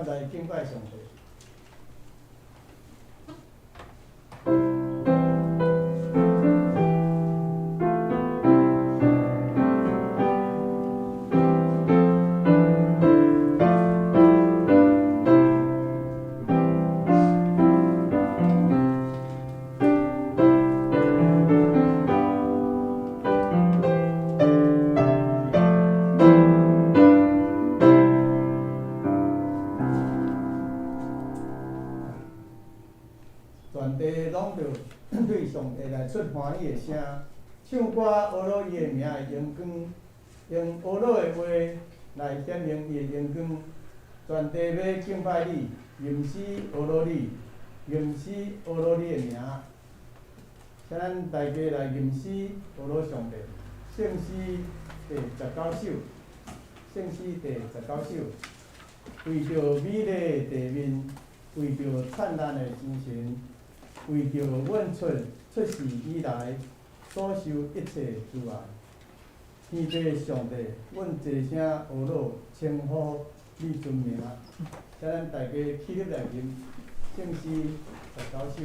来敬拜上帝。全地拢着对上帝来出欢喜的声，唱歌学罗伊的名的荣光，用学罗的话来显明伊的荣光。全地要敬拜你，吟诗学罗你，吟诗学罗你的名。请咱大家来吟诗学罗上帝。圣诗第19首，圣诗第19首，为着美丽的地面，为着灿烂的精神。为着阮出世以来所受一切阻碍，天地上帝，阮齐声学罗称呼你尊名。请咱大家起立来吟圣诗19首。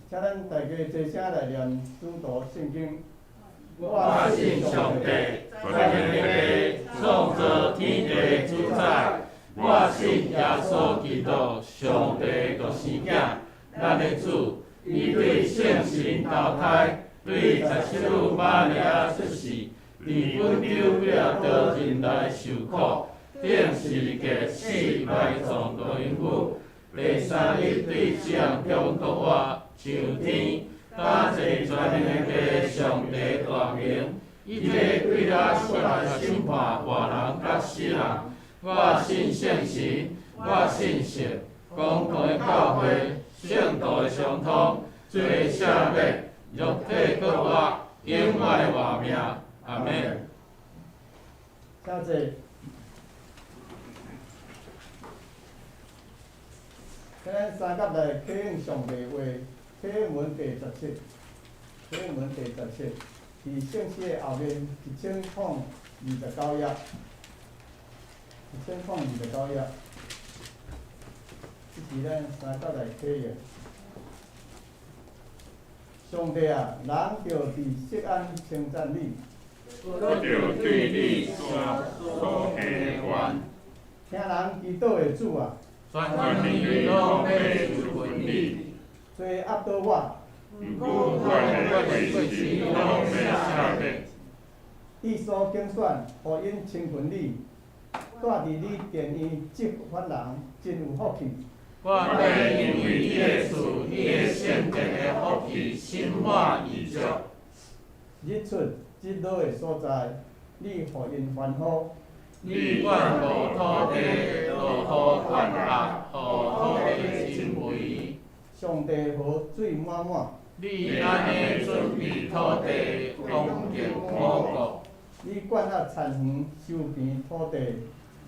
请咱大家齐声来念主读圣经。我信上帝，在天地创造天地的主宰。我信耶稣基督，上帝独生子，咱的主。伊对圣神投胎，对17女玛利亚出世，伫本州表到人来受苦，顶是个死埋葬大阴府，第三日对象中国我上天，感谢全能的上帝大名，伊个为了出来审判活人甲死人。我信圣神，我信神，公共的教会，圣道的相通，罪赦免，肉体搁活，永远的活命。阿免。请坐。咱三甲来启应上帝话，启应文第17，启应文第17，伫圣诗的后面1029页，1029页，这是咱三甲来启应。上帝啊，人着伫锡安称赞你，我着对你所下的愿，听人祈祷的主啊。全人拢要侍奉你，罪压倒我，毋过我的罪是拢要赦免。你所拣选，互因亲近你，住伫你殿院执法人，真有福气。我要因为你的事，你的圣洁的福气，心满意足。日出日落的所在，你互因欢呼。你愿互土地落雨灌压，互土地真肥。上帝予水满满。你安尼准备土地，恭敬我国。你管辖田园收平土地。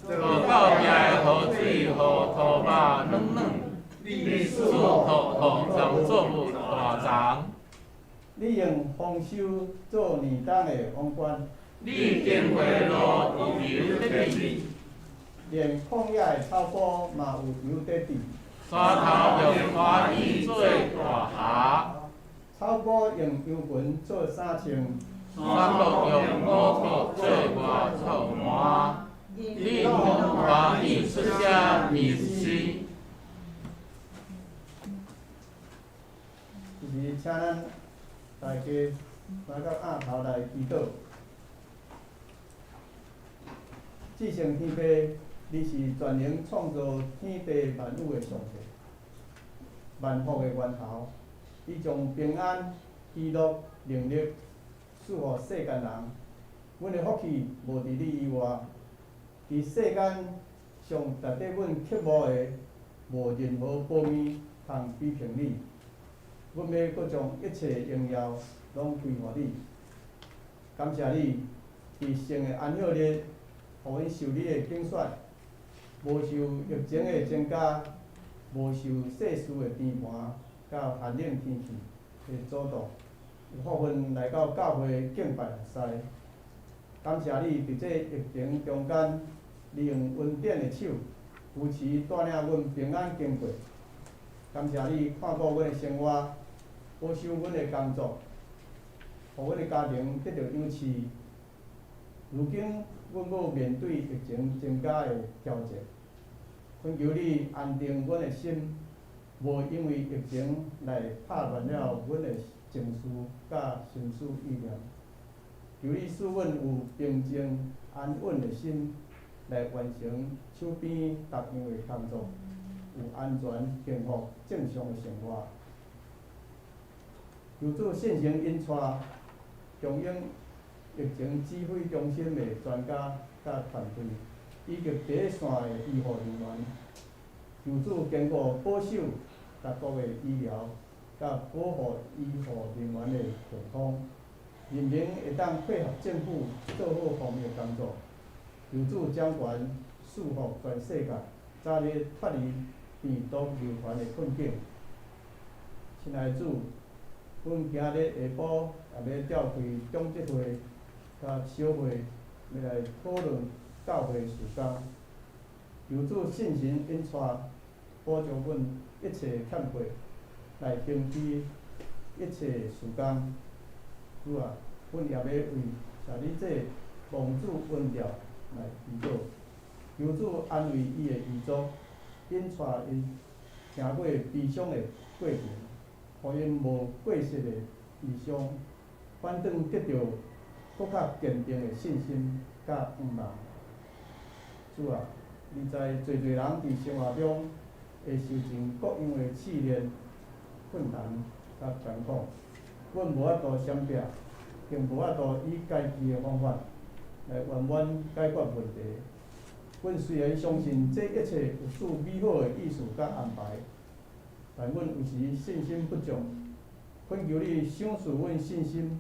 落到遐的雨水，互土马软软。你使土农作物大长。你用丰收做年冬的王冠。你经过路有油得滴，连旷野的草坡嘛有油得滴。山头用花衣做大厦，草坡用油裙做衫穿。山路用五谷做外草满。你用花衣出遮面诗。就是请咱大家来到案头来祈祷。至圣天父，你是全能创造天地万物的上帝，万福的源头。伊将平安、喜乐、能力赐予世间人。阮的福气无伫你以外，伫世间上值得阮渴慕的，无任何保面通比评你。阮要搁将一切荣耀拢归乎你。感谢你，伫圣的安息日，互阮受你的拣选，无受疫情的增加，无受世事的变盘，甲寒冷天气的阻挡，有福分来到教会敬拜服侍。感谢你伫这疫情中间，利用恩典的手扶持带领阮平安经过。感谢你看顾阮的生活，保守阮的工作，互阮的家庭得到养饲。如今阮搁面对疫情增加的挑战，恳求你安定阮的心，无因为疫情来拍乱了阮的情绪甲心思意念。求你使阮有平静安稳的心，来完成手边逐样的工作，有安全、幸福、正常的生活。求主信心引带，中央疫情指挥中心的专家甲团队，以及第一线的医护人员，求主坚固保守各国的医疗，甲保护医护人员的健康，人民会当配合政府做好防疫工作。求主掌权束缚全世界，早日脱离病毒流传的困境。亲爱的主，阮今日下晡也要召开中执会甲小会，要来讨论教会事工。求主信心引带，保障阮一切欠缺，来行持一切事工。主啊，阮也要为在你这蒙主恩调来祈祷，求主安慰伊的遗族，引带因行过悲伤的过程，互因无过失的悲伤，反转得到搁较坚定的信心甲盼望。主啊，你知侪人伫生活中会受尽各样的试炼、困难甲艰苦。阮无法度闪避，更无法度以家己的方法来圆满解决问题。阮虽然相信这一切有主美好的意思甲安排，但阮有时信心不足，恳求你赏赐阮信心，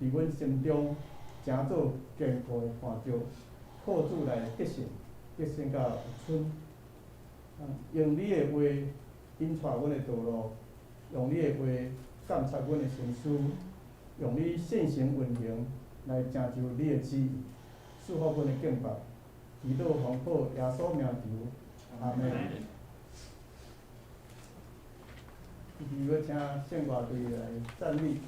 伫阮心中诚做坚固的伴照，靠主来得胜，得胜甲有春。用你的话引带阮的道路，用你的话监察阮的心思，用你现成运行来成就你的旨意，赐福阮的敬拜。祈祷奉靠耶稣名求，阿门。如果请圣乐队来站立。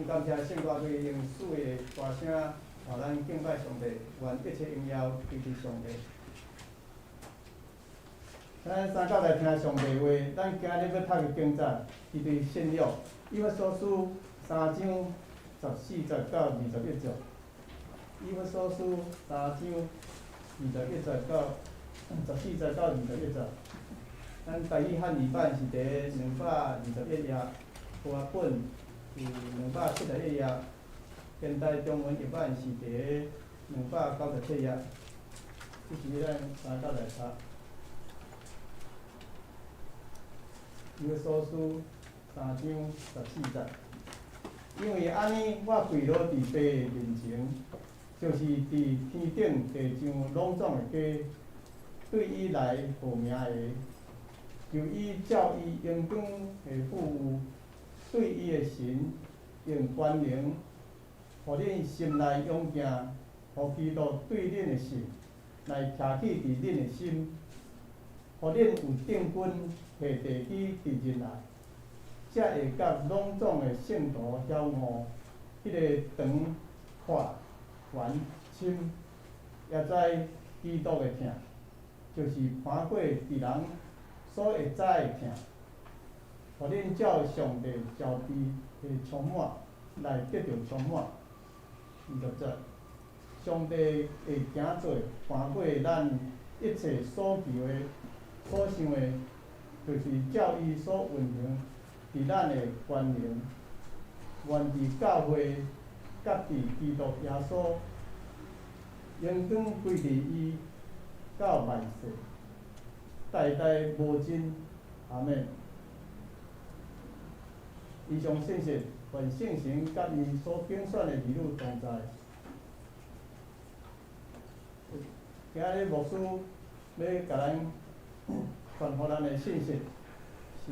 感谢圣歌队用水的大声，互咱敬拜上帝，愿一切荣耀归于上帝。咱三教来听上帝话，咱今日要读的经节，伊对信仰，以弗所书3章14节到21节。以弗所书3章21节到14节到21节。咱台语汉语版是伫221页，华本是271页，现代中文译版是伫297页。这是咱三教来读。以弗所书3章14节，因为安尼，我跪落伫爸的面前，就是伫天顶地上拢总的家，对伊来号名的，求伊照伊荣光的富有，对伊的神用权能，互恁心内勇敬，互基督对恁的信来徛起伫恁的心，互恁有定根下地基伫人内，才会甲拢总的圣徒晓悟，迄个长阔悬深，也知基督的疼，就是盘过伫人所会知的疼，互恁照上帝召被的充满来得到充满。20节，上帝会行做盘过咱一切所求的、所想的，就是照伊所运行伫咱的权能，愿伫教会甲伫基督耶稣，荣光归伫伊到万世，代代无尽。阿免。以上信息，愿圣神甲伊所拣选的儿女同在。今日牧师要甲咱传互咱的信息是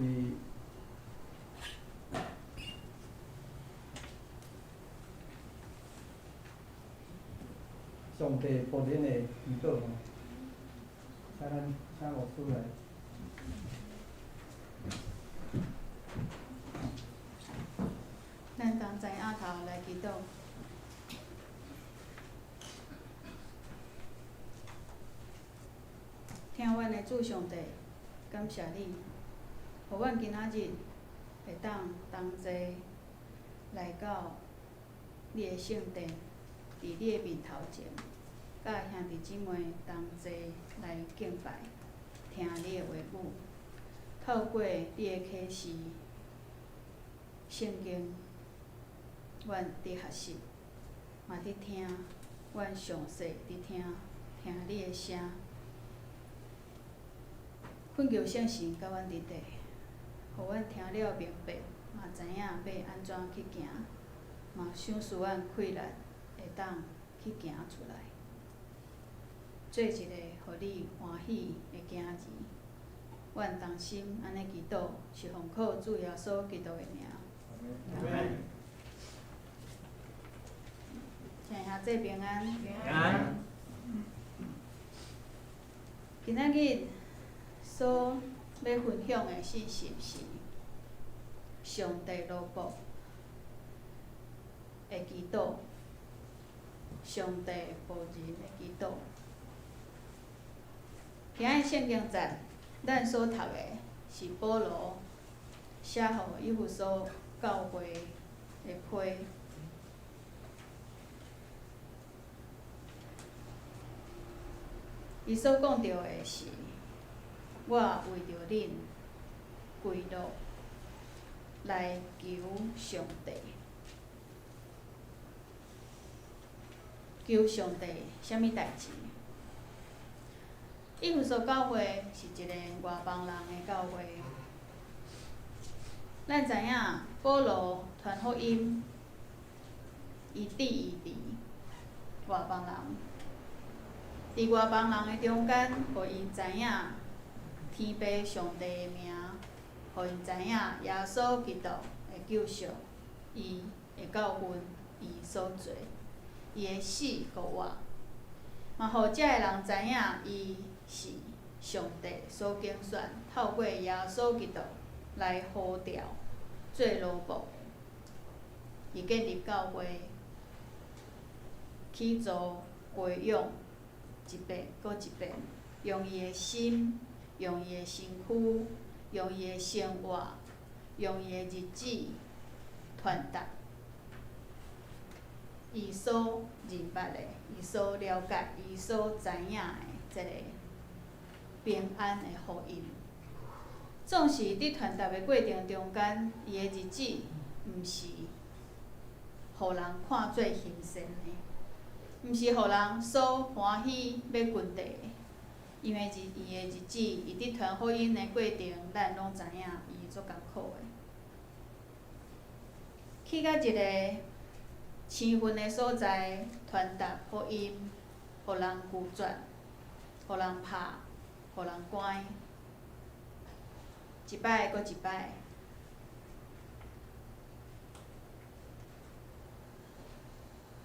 上帝仆人的祈祷。请牧师来。咱同知影头来祈祷。听阮的主上帝，感谢你，互阮今仔日会当同齐来到你的圣殿，伫你的面头前，甲兄弟姊妹同齐来敬拜，听你的话语，透过你的启示、圣经，阮伫学习，嘛伫听，阮详细伫听你的声。恳求圣神甲阮伫地，互阮听了明白，嘛知影要安怎去行，嘛赏赐阮气力，会当去行出来，做一个互你欢喜的囝儿。阮同心安尼祈祷，是奉靠主耶稣基督的名。请兄弟平安。平安。今仔日所要分享的信息是上帝罗卜的祈祷，上帝仆人的祈祷。今仔圣经节，咱所读的是保罗写予以弗所教会的批。伊所讲到的是，我为着恁跪落来求上帝，求上帝啥物代志？以弗所教会是一个外邦人的教会。咱知影保罗传福音，伊伫外邦人。伫外邦人的中间，互因知影天父上帝的名，互因知影耶稣基督的救赎，伊的教训，伊所做，伊的死和活，嘛，互遮个人知影伊是上帝所拣选，透过耶稣基督来呼召做奴仆，伊建立教会，去做培养。一遍，搁一遍，用伊的心，用伊的身躯，用伊的生活，用伊的日子传达伊所认捌的、伊所了解、伊所知影的即个平安的福音。总是伫传达的过程中间，伊的日子毋是互人看做新鲜的，毋是互人所欢喜要群地的。因为伊的日子，伊伫传福音的过程，咱拢知影伊足艰苦的。去到一个青云的所在，传达福音，互人拒绝，互人拍，互人关，一摆搁一摆。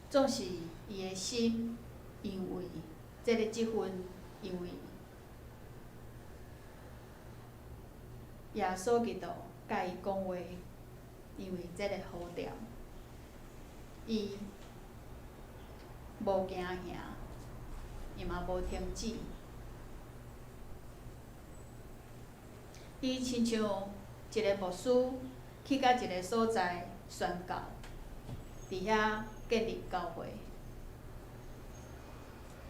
总是伊的心，因为即份，因为耶稣基督甲伊讲话，因为即个呼召，伊无惊吓，伊嘛无停止。伊亲像一个牧师去到一个所在宣教，伫遐建立教会。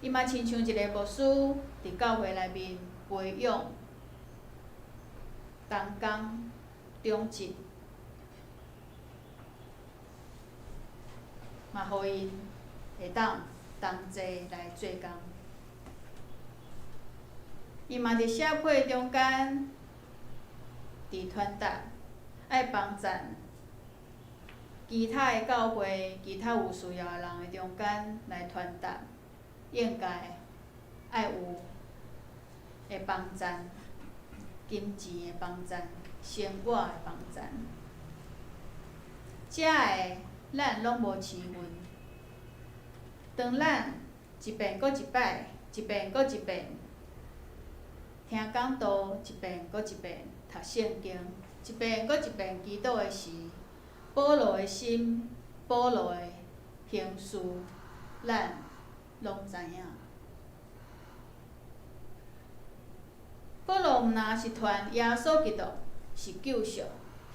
伊嘛亲像一个牧师伫教会内面培养同工忠贞，嘛互因会当同齐来做工。伊嘛伫社会中间，伫传达爱帮赞其他的教会、其他有需要的人的中间来传达，应该爱有会帮赞。金钱的帮赞，生活的帮赞，遮个咱拢无饲份。当咱一遍搁一摆，一遍搁一遍听讲道，一遍搁一遍读圣经，一遍搁一遍祈祷的时，保罗的心、保罗的形事，咱拢知影。保罗毋但是传耶稣基督是救赎，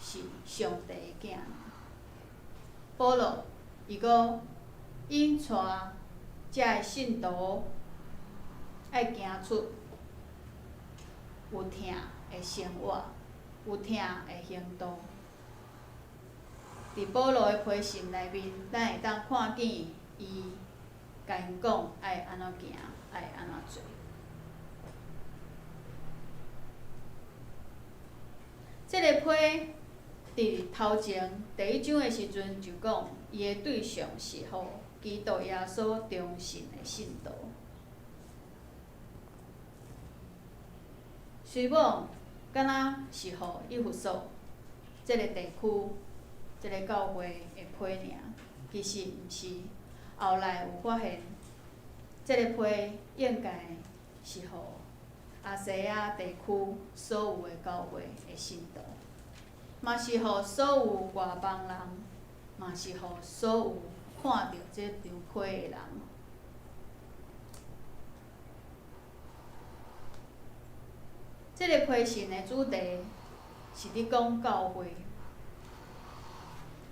是上帝的囝。保罗伊阁引带遮个信徒爱行出有疼的生活，有疼的行动。伫保罗的批信内面，咱会当看见伊甲因讲爱安怎行，爱安怎做。即个批伫头前第一章的时阵就讲，伊的对象是互基督耶稣忠信的信徒。虽望敢若是互以弗所即个地区、即个教会的批尔，其实毋是。后来有发现，即个批应该是互亚细亚地区所有的教会的信徒，嘛是互所有外邦人，嘛是互所有看到这张批的人。这个批信的主题是伫讲教会，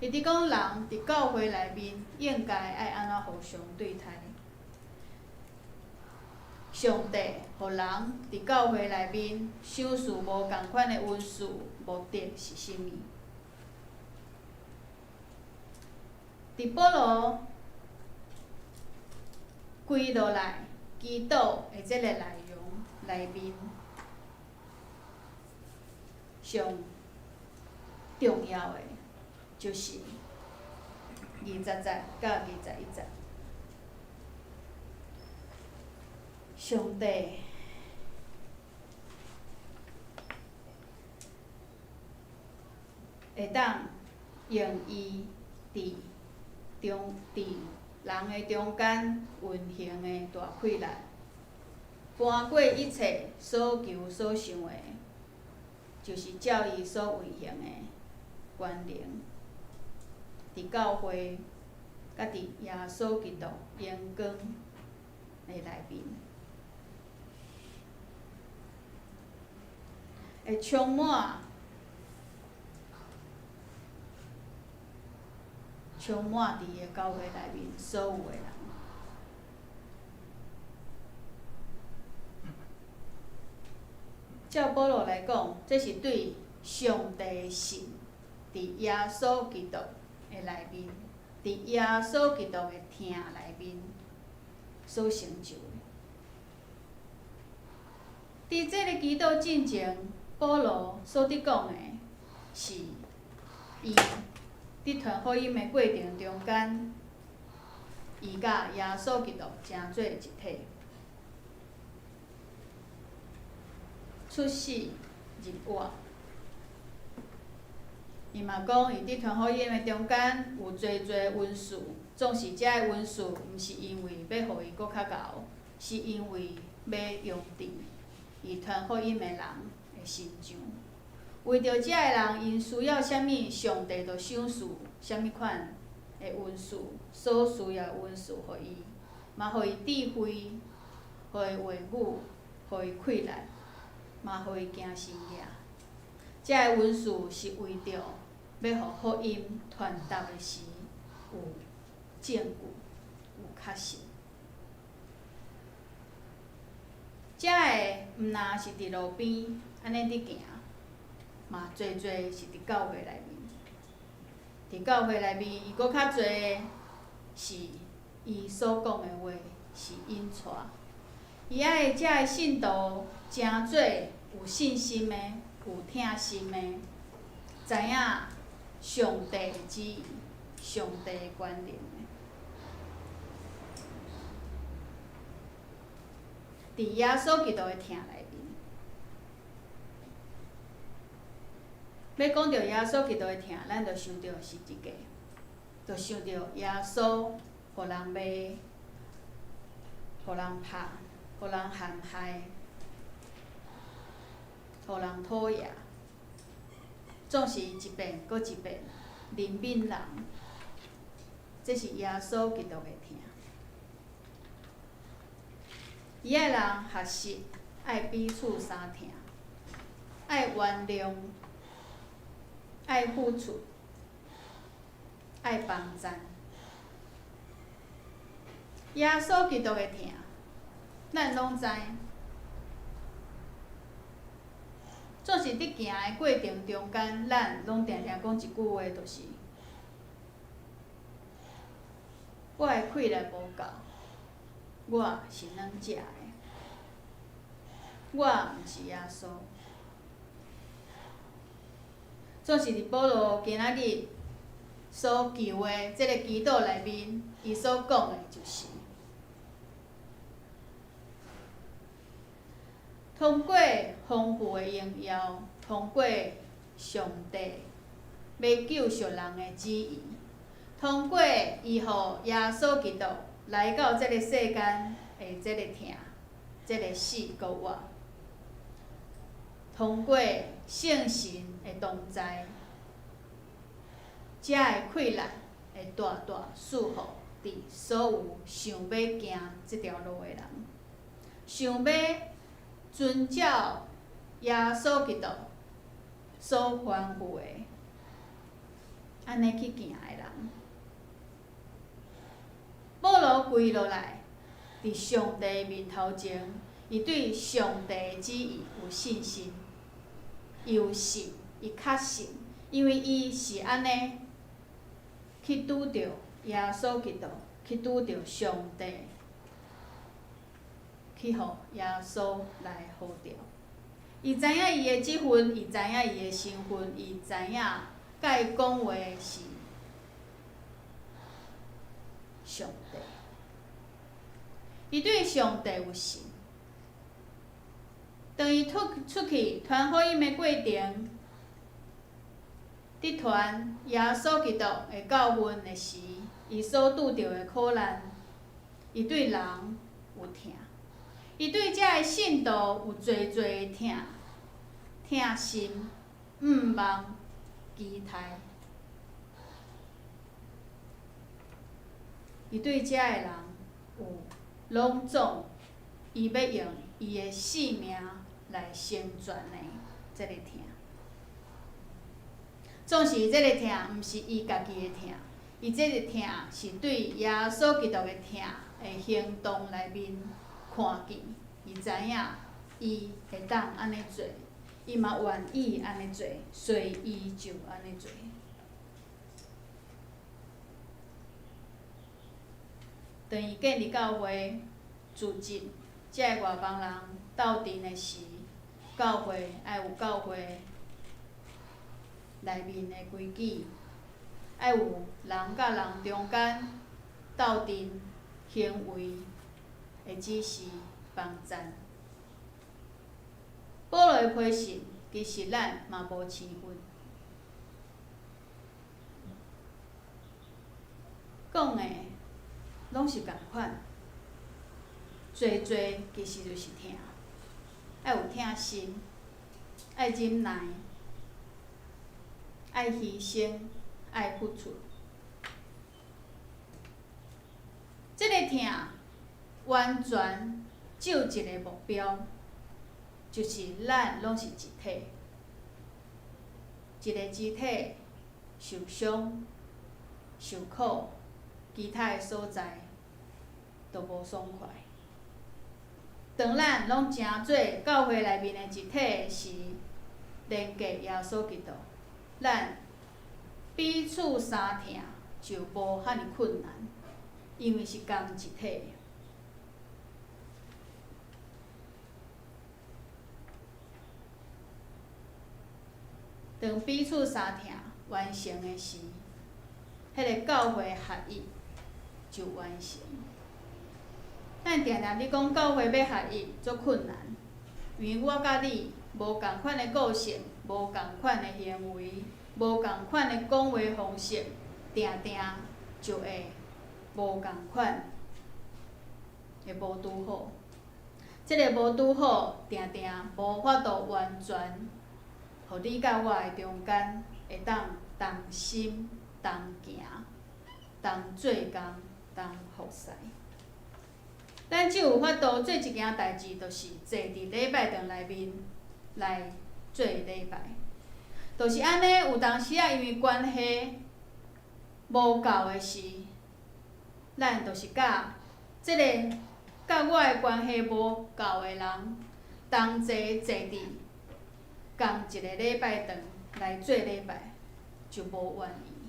是伫讲人伫教会内面应该爱安怎互相对待。上帝互人伫教会内面想事无共款的温事，目的是啥物？伫保罗归落来祈祷的即个内容内面，上重要的就是20节到21节。上帝会当用伊伫人的中间运行的大气力，搬过一切所求所想的，就是照伊所运行的权能，伫教会甲伫耶稣基督荣光的内面。会充满伫个教会内面所有的人。照保罗来讲，这是对上帝的信伫耶稣基督的内面，伫耶稣基督的听内面所成就的。伫这个基督进前，保罗所伫讲的是，伊伫传福音的过程中间，伊甲耶稣基督成做一体。出世入活，伊嘛讲，伊伫传福音的中间有侪文士，总是遮个文士，毋是因为要互伊搁较厚，是因为要用伫伊传福音的人的身上。为着遮个人，因需要啥物，上帝就赏赐啥物款的文士，所需要的文士互伊，嘛互伊智慧，互伊话语，互伊气力。嘛，互伊行神业。遮个文士是为着要互福音传达的时有证据、有确实。遮个毋若是伫路边安尼伫行，嘛侪是伫教会内面。伫教会内面，伊搁较侪是伊所讲的话是引带。伊爱遮个信徒诚做有信心的、有疼心的，知影上帝的旨意、上帝的观念的。伫耶稣基督的疼内面，要讲到耶稣基督的疼，咱着想到是即个，着想到耶稣互人骂、互人拍、互人陷害。互人讨厌，总是一遍搁一遍怜悯人，这是耶稣基督的疼。伊爱人学习，爱彼此相疼，爱原谅，爱付出，爱帮赞。耶稣基督的疼，咱拢知。总是伫行的过程中间，咱拢定定讲一句话，就是我的气力无够，我是软食的，我毋是耶稣。总是伫保罗今仔日所求的即个祈祷内面，伊所讲的就是。通过丰富的荣耀，通过上帝要救赎人的旨意，通过伊互耶稣基督来到这个世间的这个疼、这个死搁活，通过圣神的同在，遮个气力会大大束缚伫所有想要行这条路的人，想要遵照耶稣基督所吩咐的，安尼去行的人。保罗跪落来，伫上帝面头前，伊对上帝的旨意有信心，伊有信，伊确信，因为伊是安尼去拄着耶稣基督，去拄着上帝。去互耶稣来好着，伊知影伊的职分，伊知影伊的身份，伊知影甲伊讲话是上帝。伊对上帝有信，当伊出去传福音的过程，伫传耶稣基督的教训的时，伊所拄着的苦难，伊对人有疼。伊对遮个信徒有侪的疼心，毋忘期待。伊对遮个人有拢总，伊要用伊的性命来成全的即个疼。总是即个疼，毋是伊家己的疼，伊即个疼是对耶稣基督的疼的行动内面看见，伊知影伊会当安尼做，伊嘛愿意安尼做，所以伊就安尼做。当伊建立教会组织，才会外邦人斗阵的时，教会爱有教会内面的规矩，爱有人甲人中间斗阵行为的指示帮赞。保罗的批信，其实咱嘛无生分。讲的拢是共款，做其实就是疼，爱有疼心，爱忍耐，爱牺牲，爱付出。即个疼完全只有一个目标，就是咱拢是一体，一个肢体受伤、受苦，其他的所在都无爽快。当咱拢成做教会内面的一体时，连结耶稣基督，咱彼此相疼就无遐尼困难，因为是共一体。当彼此相疼完成的时，迄个教会合一就完成。咱定定咧讲教会要合一足困难，因为我甲你无共款的个性，无共款的行为，无共款的讲话方式，定定就会无共款，会无拄好。即个无拄好，定定无法度完全，互你甲我的中间会当同心同行，同做工，同服侍。咱只有法度做一件代志，就是坐伫礼拜堂内面来做礼拜。就是安尼，有当时啊，因为关系无够的时，咱就是甲即个甲我的关系无够的人，同齐坐伫共一个礼拜堂来做礼拜，就无愿意。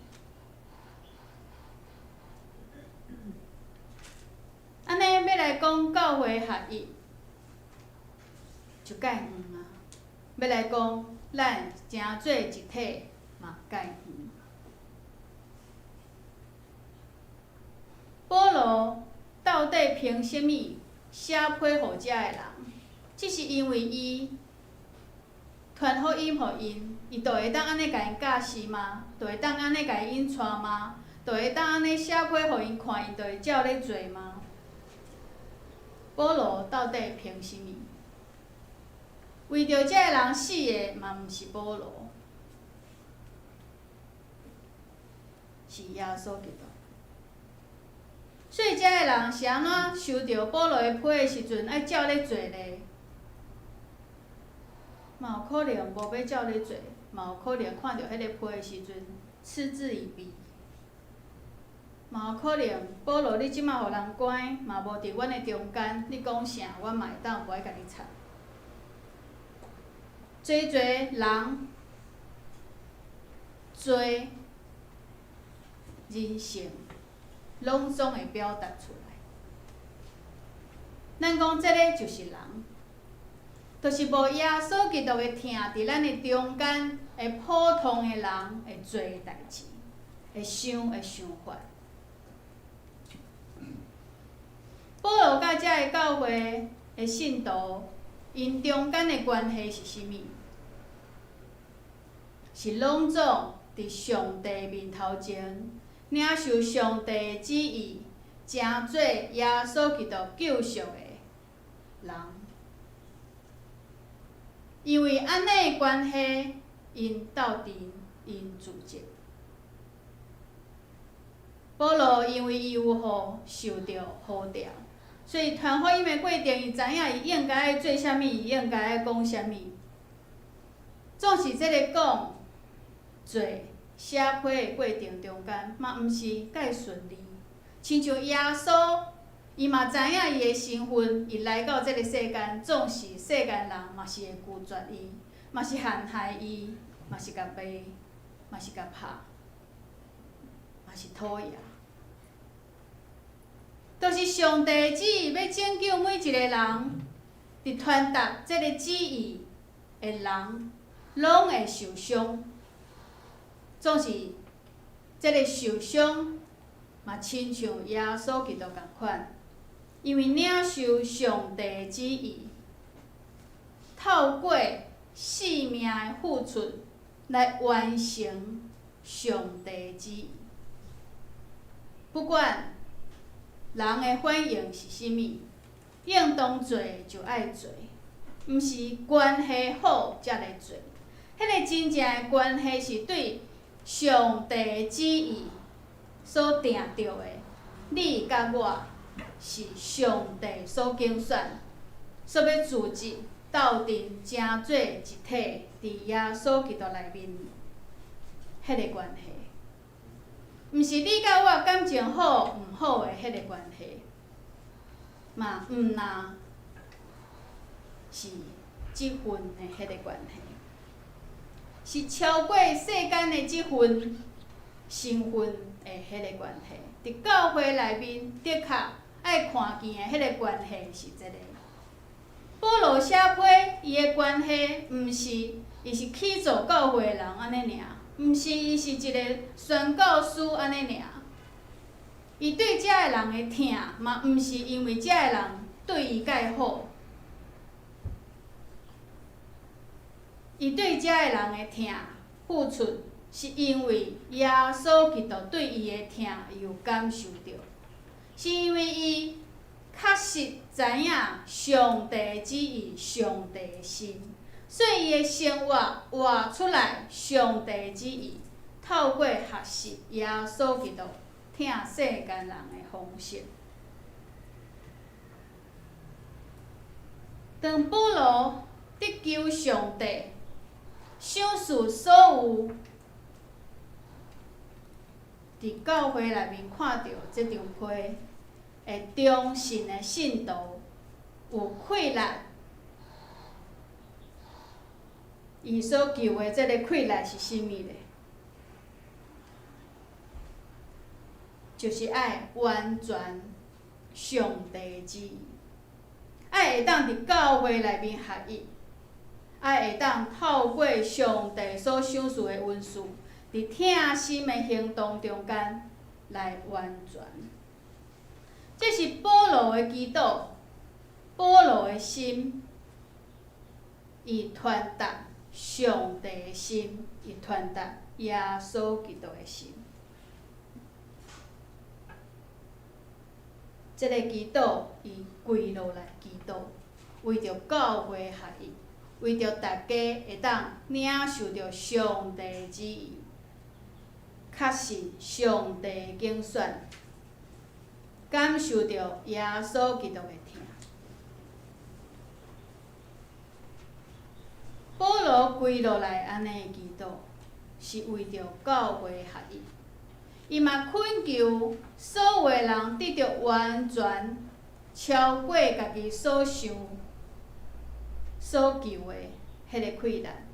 安尼要来讲教会合一，就介远啊！要来讲咱成做一体，嘛介远。保罗到底凭什么写批互遮个人？只是因为伊传福音互因，伊就会当安尼甲因教示吗？就会当安尼甲因引带吗？就会当安尼写批互因看，因就会照咧做吗？保罗到底凭什么？为着这个人死的，嘛毋是保罗，是耶稣基督。所以这个人是安怎收到保罗的批的时阵，爱照咧做咧？嘛有可能无要照咧做，嘛有可能看到迄个批的时阵嗤之以鼻。嘛有可能，保罗，你即摆互人关，嘛无伫阮的中间，你讲啥，阮嘛会当无爱甲你插。侪人，侪人性，拢总会表达出来。咱讲即个就是人，就是无耶稣基督的疼伫咱的中间的普通的人会做的代志，会想的想法。保罗甲遮个教会的信徒，因中间的关系是啥物？是拢总伫上帝面头前，领受上帝的旨意，成做耶稣基督救赎的人。因为安尼的关系，因斗阵，因组织。保罗因为伊有受到呼召。所以传福音的过程，伊知影伊应该爱做啥物，伊应该爱讲啥物。总是即个讲做写批的过程中间，嘛毋是介顺利。亲像耶稣，伊嘛知影伊的身份，伊来到即个世间，总是世间人嘛是会拒绝伊，嘛是陷害伊，嘛是甲骂，嘛是甲拍，嘛是讨厌。就是上帝旨意要拯救每一个人，伫传达即个旨意的人，拢会受伤。总是即个受伤，嘛亲像耶稣基督共款，因为领受上帝的旨意，透过性命的付出来完成上帝的旨意。不管人的反应是啥物，应当做就爱做，毋是关系好才来做。迄个真正的关系是对上帝的旨意所定着的。你甲我是上帝所拣选，所要组织斗阵成做一体，伫耶稣基督内面，迄个关系。毋是你甲我感情好毋好的迄个关系，嘛毋那是即份的迄个关系，是超过世间的即份身份的迄个关系。伫教会内面，的确爱看见的迄个关系是即个。保罗写批伊的关系，毋是伊是去做教会的人安尼尔。毋是，伊是一个宣教师安尼尔。伊对遮个人的疼，嘛毋是因为遮个人对伊介好。伊对遮个人的疼付出，是因为耶稣基督对伊的疼伊有感受到，是因为伊确实知影上帝的旨意、上帝的心。所以伊的生活活出来上帝的旨意，透过学习耶稣基督疼世间人的方式。当保罗得求上帝赏赐所有伫教会内面看到这张批的忠信的信徒有气力。伊所求的这个气力是啥物呢？就是爱完全上帝的旨意，爱会当伫教会内面合一，爱会当透过上帝所赏赐的恩赐，伫疼心的行动中间来完全。这是保罗的祈祷，保罗的心，伊传达上帝的心，伊传达耶稣基督的心。这个祈祷，伊跪落来祈祷，为着教会合一，为着大家会当领受着上帝的旨意，确信上帝的拣选，感受着耶稣基督的疼。保罗跪落来安尼祈祷，是为着教会合一。伊嘛恳求所有的人得到完全超过家己所想、所求的迄个困难，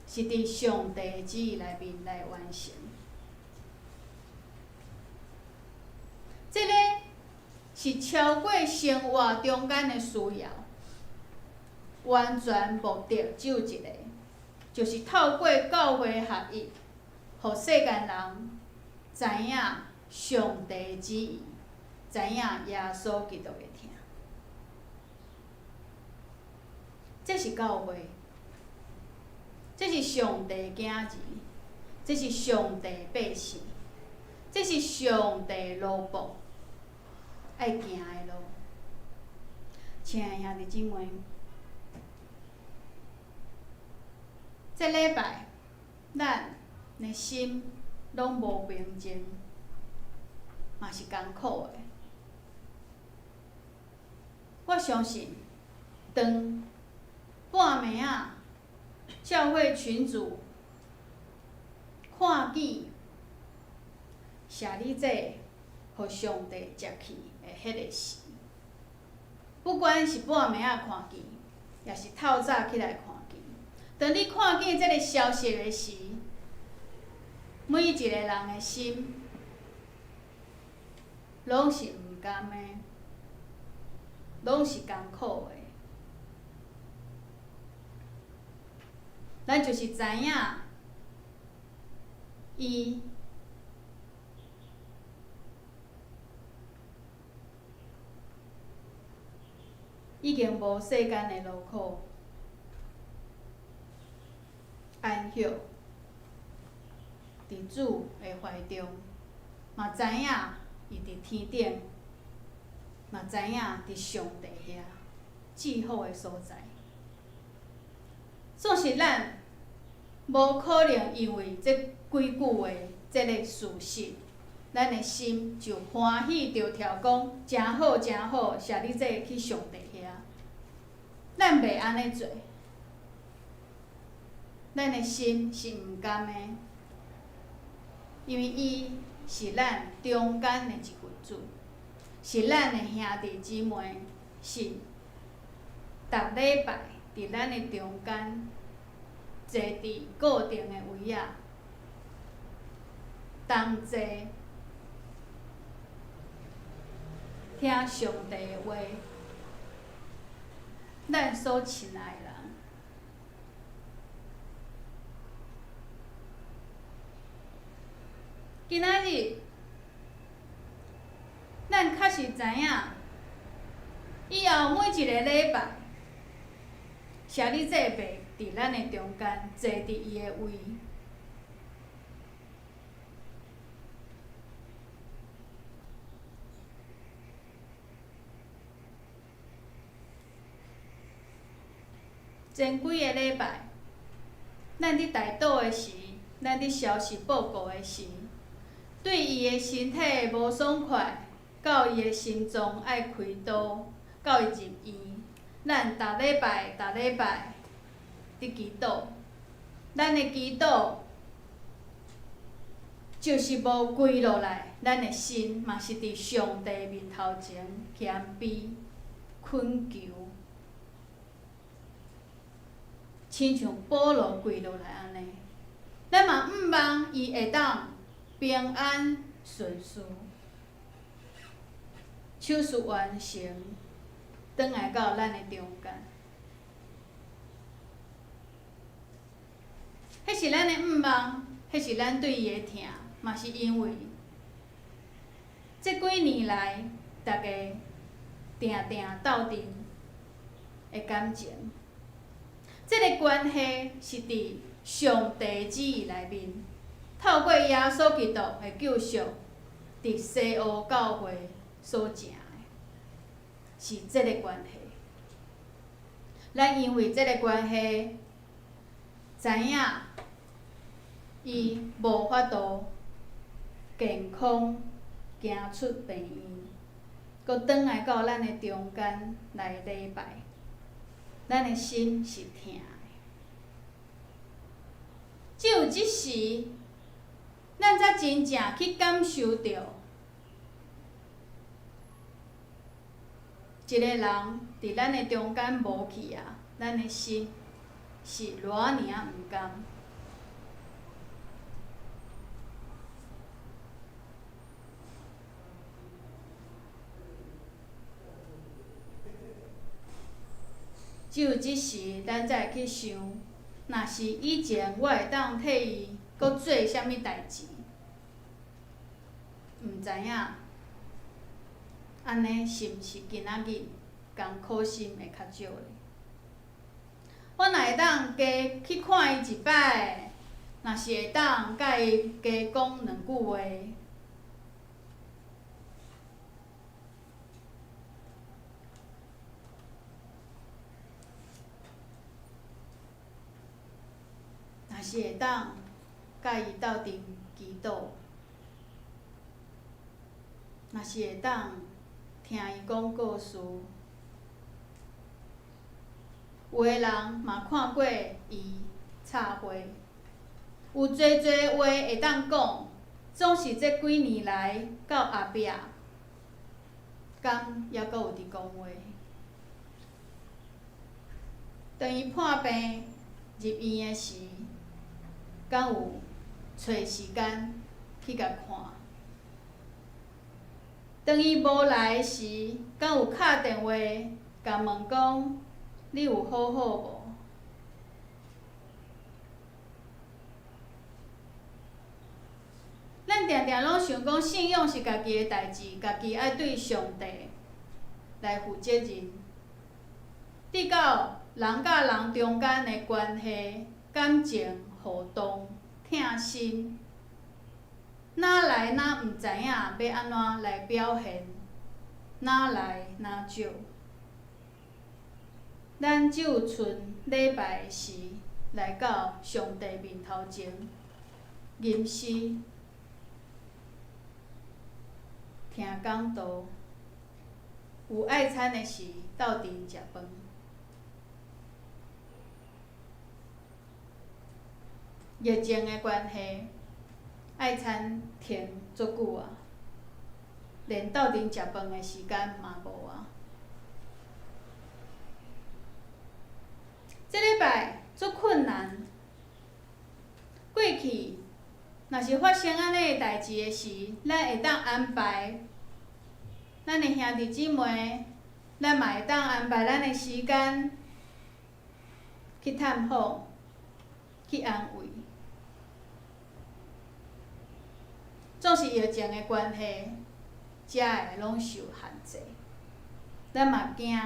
是伫上帝的旨意内面来完成。这个是超过生活中间的需要，完全目的只有一个，就是透过教会合一，互世间人知影上帝的旨意，知影耶稣基督的疼。这是教会，这是上帝的囝儿，这是上帝的百姓，这是上帝的路步，爱行的路。亲爱兄弟姊妹，这礼拜咱的心拢无平静，嘛是艰苦的。我相信，当半暝仔教会群主看见舍利子互上帝食去的迄个时，不管是半暝仔看见，也是透早起来看见，当你看见这个消息的时，每一个人的心拢是毋甘的，拢是艰苦的。咱就是知影，伊已经无世间的劳苦安息，伫主的怀中，嘛知影伊伫天顶，嘛知影伫上帝遐至好的所在。总是咱无可能因为这几句话这个事实，咱的心就欢喜着跳讲真好真好，舍利子去上帝遐。咱袂安尼做，咱的心是毋甘的，因为伊是咱中间的一份子，是咱的兄弟姊妹，是逐礼拜伫咱的中间坐伫固定的位仔，同齐听上帝的话，咱所亲爱的人。今仔日，咱确实知影，以后每一个礼拜，舍利子袂伫咱的中间坐伫伊的位。前几个礼拜，咱伫台岛的时，咱伫消息报告的时，对伊的身体无爽快，到伊的心脏爱开刀，到伊入院，咱逐礼拜伫祈祷，咱的祈祷就是无跪落来，咱的心嘛是伫上帝面头前谦卑恳求。亲像保罗跪落来安尼，咱嘛毋望伊会当平安顺遂，手术完成，转来到咱的中间。迄是咱的毋望，迄是咱对伊的疼，嘛是因为这几年来，大家定斗阵的感情。这个关系是伫上帝旨意内面，透过耶稣基督的救赎，伫西欧教会所成的，是这个关系。咱因为这个关系，知影伊无法度健康行出病院，搁转来到咱的中间来礼拜。咱的心是疼的，只有即时，咱才真正去感受到一个人伫咱的中间无去啊，咱的心是偌尔啊毋甘。只有即时，咱才会去想，若是以前我会当替伊搁做啥物代志，毋知影，安尼是毋是今仔日共苦心会较少咧？我若会当加去看伊一摆，若是会当甲伊加讲两句话。若是会当甲伊斗阵祈祷，若是会当听伊讲故事，有的人嘛看过伊插花，有侪话会当讲，总是这几年来到后壁，敢还阁有伫讲话。当伊破病入院的时，敢有找时间去甲看？当伊无来时，敢有敲电话甲问讲你有好好无？咱定定拢想讲信仰是家己的代志，家己爱对上帝来负责任。直到人甲人中间的关系、感情、互动、疼心，哪来哪毋知影要安怎来表现，哪来哪少。咱只有剩礼拜的时，来到上帝面头前，吟诗、听讲道，有爱餐的时，斗阵食饭。疫情的关系，爱餐停足久啊，连斗阵食饭的时间嘛无啊。这礼拜足困难。过去若是发生安尼的代志的时，咱会当安排咱的兄弟姊妹，咱嘛会当安排咱的时间去探访、去安慰。总是疫情的关系，遮个拢受限制，咱嘛惊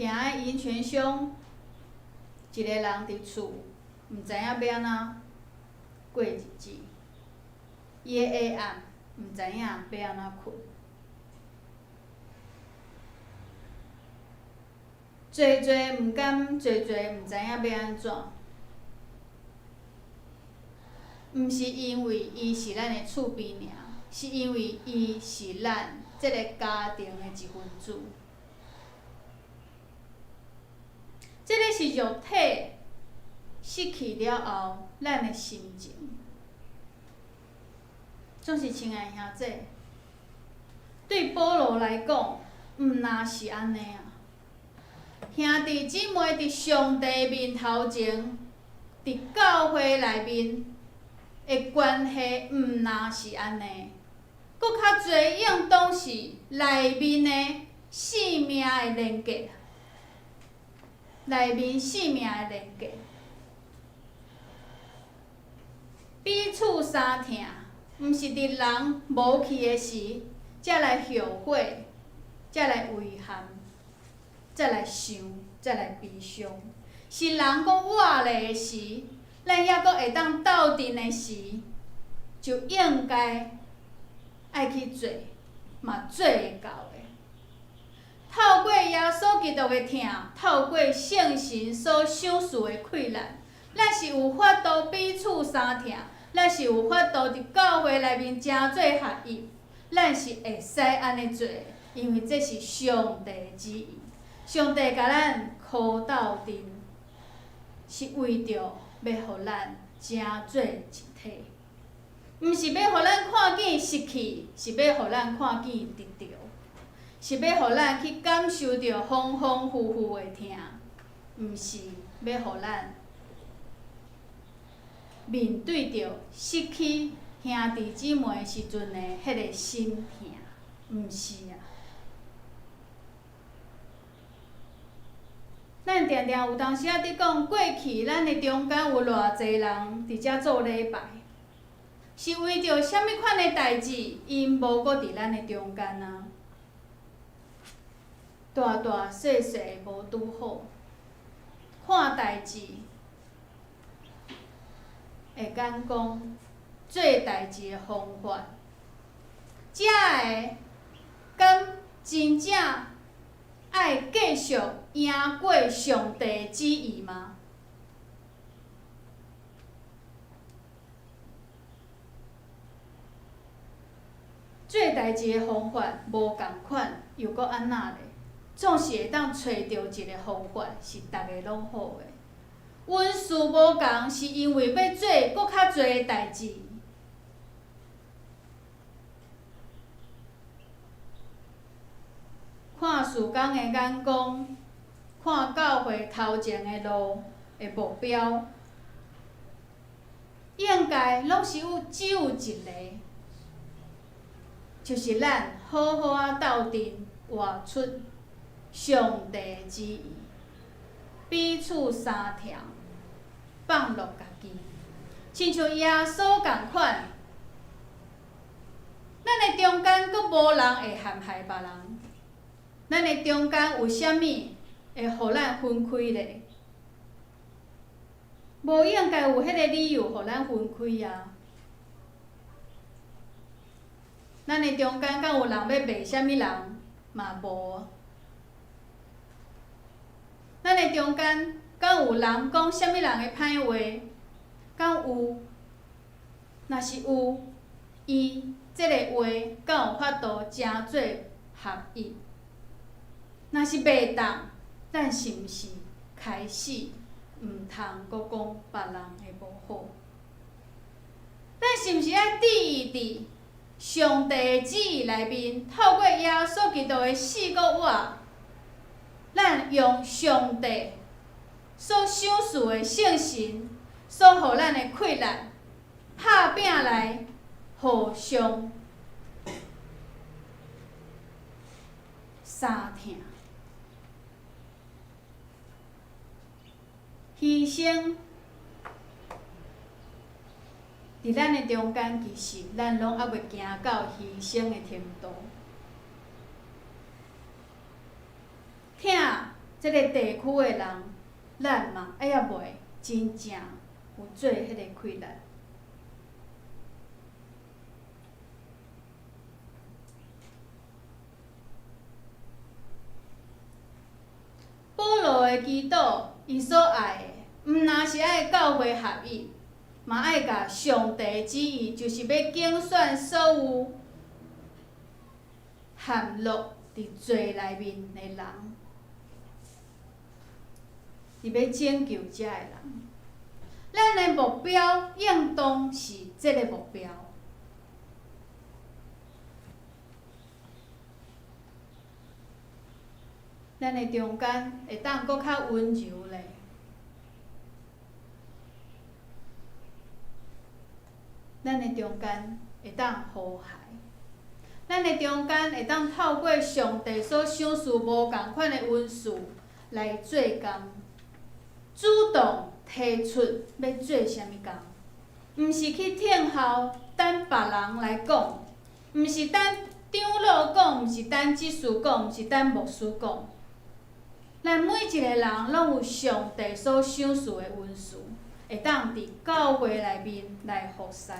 在营泉乡，一个人伫厝，毋知影要安怎过日子。伊的下暗，毋知影要安怎困。做毋甘，做毋知影要安怎。毋是因为伊是咱的厝边尔，是因为伊是咱即个家庭的一份子。即个是肉体失去了后，咱的心情。总是亲爱兄弟，对保罗来讲，毋若是安尼啊。兄弟姊妹伫上帝面头前，伫教会内面的关系，毋若是安尼，搁较侪应当是内面的性命的连结。内面性命的连结，彼此相疼，毋是伫人无去的时，才来后悔，才来遗憾，才来想，才来悲伤。是人搁活咧的时，咱还搁会当斗阵的时，就应该爱去做，嘛做会到的。透过耶稣基督的疼，透过圣神所赏赐的快乐，咱是有法度彼此相疼，咱是有法度伫教会内面真做合一，咱是会使安尼做，因为这是上帝的旨意。上帝甲咱靠斗阵，是为着要互咱真做一体，毋是要互咱看见失去，是要互咱看见得着。是要互咱去感受到丰丰富富的疼，毋是要互咱面对着失去兄弟姊妹时阵的迄个心疼，毋是啊。咱定定有当时仔伫讲，过去咱的中间有偌济人伫遮做礼拜，是为着啥物款的代志，因无搁伫咱的中间啊？大大细细无拄好，看代志会讲做代志的方法，才会敢真正爱继续赢过上帝的旨意吗？做代志的方法无共款，又搁安那咧？总是会当找到一个方法，是逐个拢好诶。温事无共，是因为要做搁较侪诶代志。看事工诶眼光，看教会头前诶路诶目标，应该拢是只有一个，就是咱好好啊斗阵活出上帝诶旨意，彼此相听，放落家己，亲像耶稣共款。咱诶中间阁无人会陷害别人，咱诶中间有啥物会互咱分开咧？无应该有迄个理由互咱分开啊！咱诶中间敢有人要骂啥物人？嘛无。咱诶中间敢有人讲啥物人诶歹话？敢有？若是有，伊即个话敢有法度诚做合意？若是袂当，咱是毋是开始毋通阁讲别人的无好？咱是毋是爱注意伫上帝的旨意内面，透过耶稣基督的死搁活，咱用上帝所赏赐的圣神，所互咱的气力，拍拼来互相相听。牺牲伫咱的中间，其实咱拢还袂行到牺牲的程度。疼即个地区的人，咱嘛还袂真正有做迄个气力。保罗的祈祷，伊所爱的，毋若是爱教会合一，嘛爱甲上帝的旨意，就是要竞选所有陷落伫罪内面的人，伊要拯救遮个人。咱的目标应当是即个目标。咱的中间会当搁较温柔咧，咱的中间会当和谐，咱的中间会当透过上帝所赏赐无共款的恩赐来做工，主动提出要做啥物工，毋是去听候等别人来讲，毋是等长老讲，毋是等执事讲，毋是等牧师讲。咱每一个人拢有上帝所赏赐的恩赐，会当伫教会内面来服侍。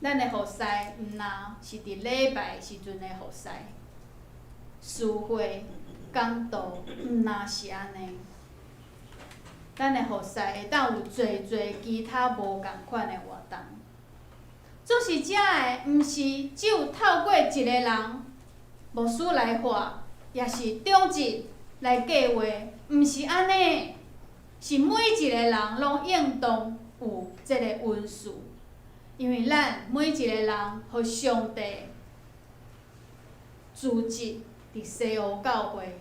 咱的服侍毋若是伫礼拜时阵的服侍，聚会、讲道毋若是安尼。咱的服侍会当有侪其他无共款的活动。做是遮的，毋是只有透过一个人。牧师来画，也是中职来计划，毋是安尼，是每一个人拢应当有即个恩赐，因为咱每一个人互上帝组织伫西湖教会，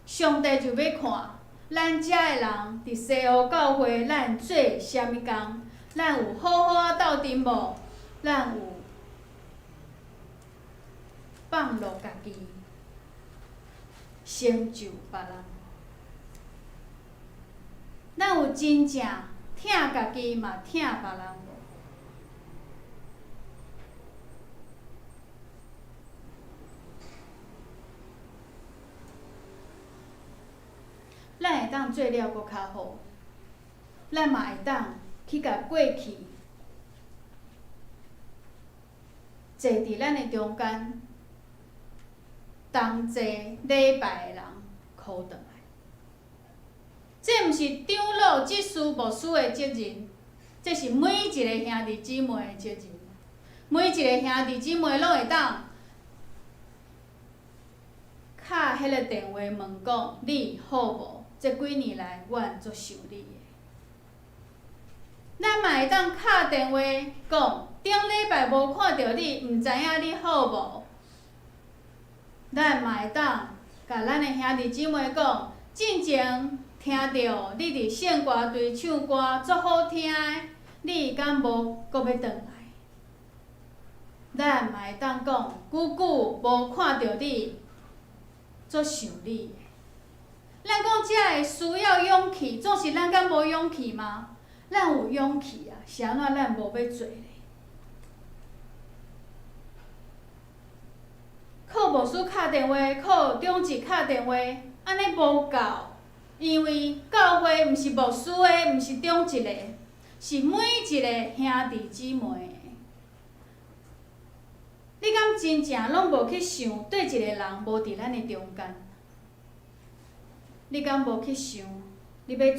上帝就要看咱遮个人伫西湖教会，咱做啥物工，咱有好好啊斗阵无？咱有放落家己，成就别人。咱有真正疼家己嘛，疼别人无？咱会当做了搁较好，咱嘛会当去甲过去坐伫咱的中间。同齐礼拜的人靠倒来，这毋是长老、执事、牧师的责任，这是每一个兄弟姊妹的责任。每一个兄弟姊妹拢会当敲迄个电话问讲你好无？这几年来，阮足想你的。咱嘛会当敲电话讲，顶礼拜无看到你，毋知影你好无？咱嘛会当甲咱的兄弟姊妹讲，进前听到你伫圣歌队唱歌足好听的，你敢无搁要转来？咱嘛会当讲，久久无看到你，足想你的。咱讲遮个需要勇气，总是咱敢无勇气吗？咱有勇气啊，是安怎咱无要做咧？靠牧师敲电话，靠中职敲电话，安尼无够，因为教会毋是牧师的，毋是中职的，是每一个兄弟姊妹的。你敢真正拢无去想，对一个人无伫咱的中间？你敢无去想，你要带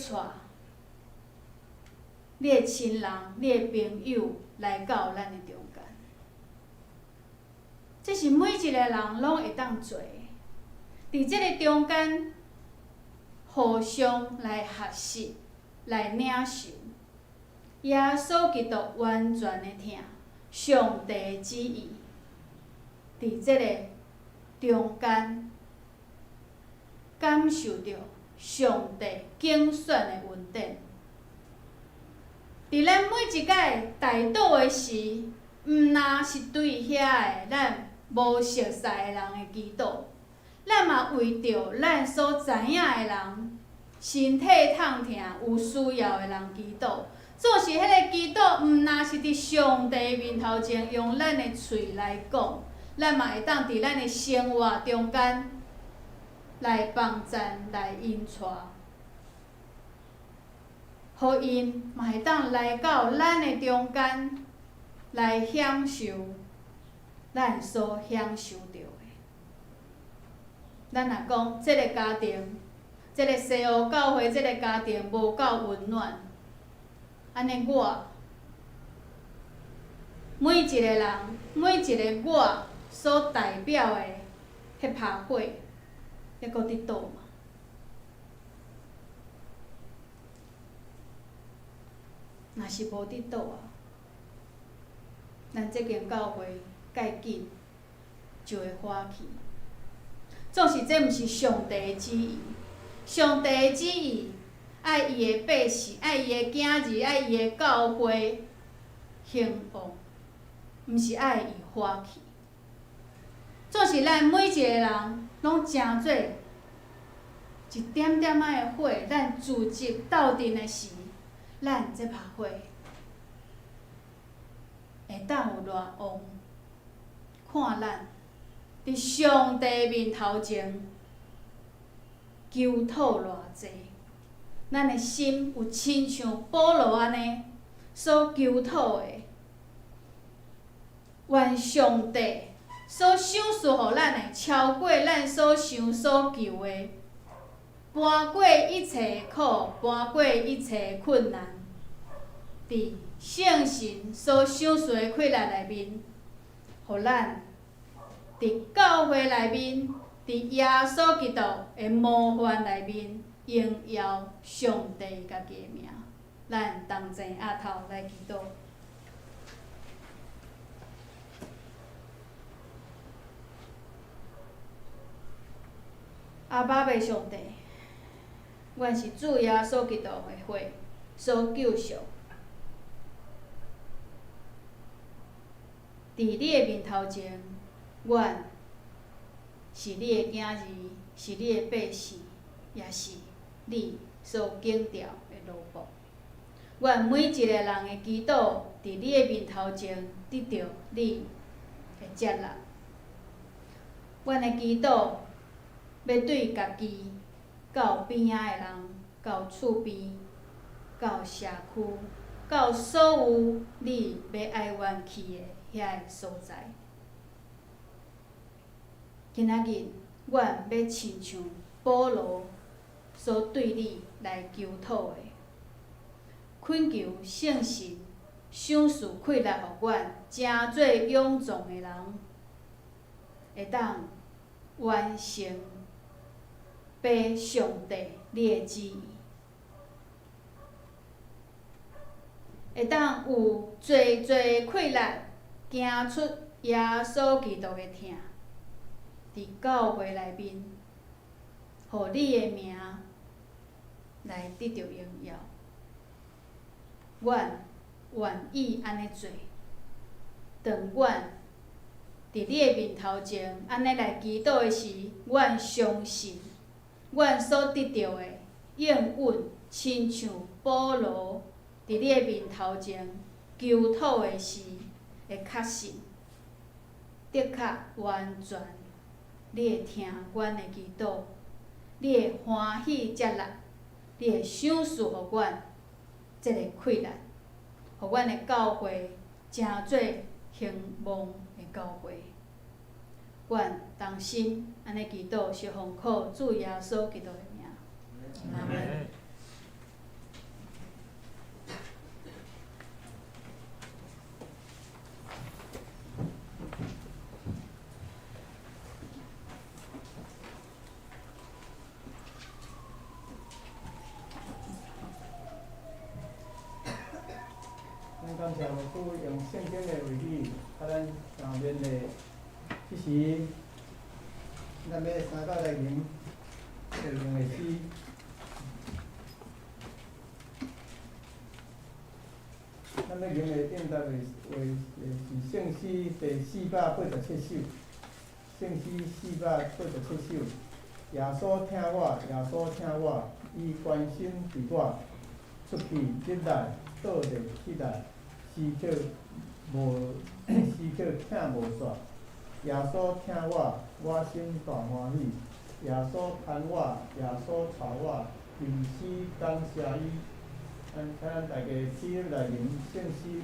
你的亲人、你的朋友来到咱的中间？这是每一个人拢会当做的。伫这个中间，互相来学习、来领受，耶稣基督完全的听上帝的旨意。伫这个中间，感受到上帝拣选的恩典。伫咱每一届大祷的时，毋那是对遐个咱无熟悉的人的祈祷，咱嘛为着咱所知影的人，身体痛疼有需要的人祈祷。总是迄个祈祷，毋那是伫上帝面头前用咱的喙来讲，咱嘛会当伫咱的生活中间来帮赞、来引带，互因嘛会当来到咱的中间，来享受咱所享受到的。咱若讲即个家庭，即个西湖教会即个家庭无够温暖，安尼我每一个人、每一个我所代表的迄拍火，还搁伫倒嘛？若是无伫倒啊，咱即间教会介紧就会花去。总是这毋是上帝的旨意，上帝的旨意爱伊的百姓，爱伊的囝儿，爱伊的教会兴旺，毋是爱伊花去。总是咱每一个人拢诚做一点点仔的火，咱自责斗阵的时，咱这拍火会当有偌旺，看咱伫上帝面头前求讨偌济，咱的心有亲像保罗安尼所求讨的，愿上帝所赏赐予咱的超过咱所想所求的，搬过一切苦，搬过一切困难，伫圣神所赏赐的快乐内面，互咱伫教会内面，伫耶稣基督的模范内面，荣耀上帝家己的名。咱同齐额头来祈祷。阿爸的上帝，阮是主耶稣基督的火所救赎，伫你的面头前，阮是你的囝儿，是你的百姓，也是你所敬重的奴仆。阮每一个人的祈祷，伫你的面头前得到你的接纳。阮的祈祷要对家己、到边仔的人、到厝边、到社区、到所有你要爱阮去的遐个所在。今仔日，阮要亲像保罗所对你来求讨的，恳求圣神赏赐气力，互阮诚做勇壮的人，会当完成爬上帝你的旨意，会当有侪气力，行出耶稣基督的疼，伫教会内面，互你的名来得到荣耀。阮愿意安尼做，当阮伫你的面头前安尼来祈祷的时，阮相信，阮所得到的应允，亲像保罗伫你的面头前求讨的时，会确信，的确完全，你会听阮的祈祷，你会欢喜接纳，你会赏赐互阮即个气力，互阮的教会诚做兴旺的教会。阮同心安尼祈祷，是奉靠主耶稣基督的名。阿门。咱感谢主用圣经的话语，甲咱上面的即时，咱要三角来吟内容的诗。咱要吟的应答的是圣诗第487首，圣诗487首。耶稣听我，耶稣听我，伊关心伫我，出去入来，倒地起来。时刻听无煞，耶稣听我，我心大欢喜。耶稣牵我，耶稣带我，平时感谢伊。咱大家起来吟圣诗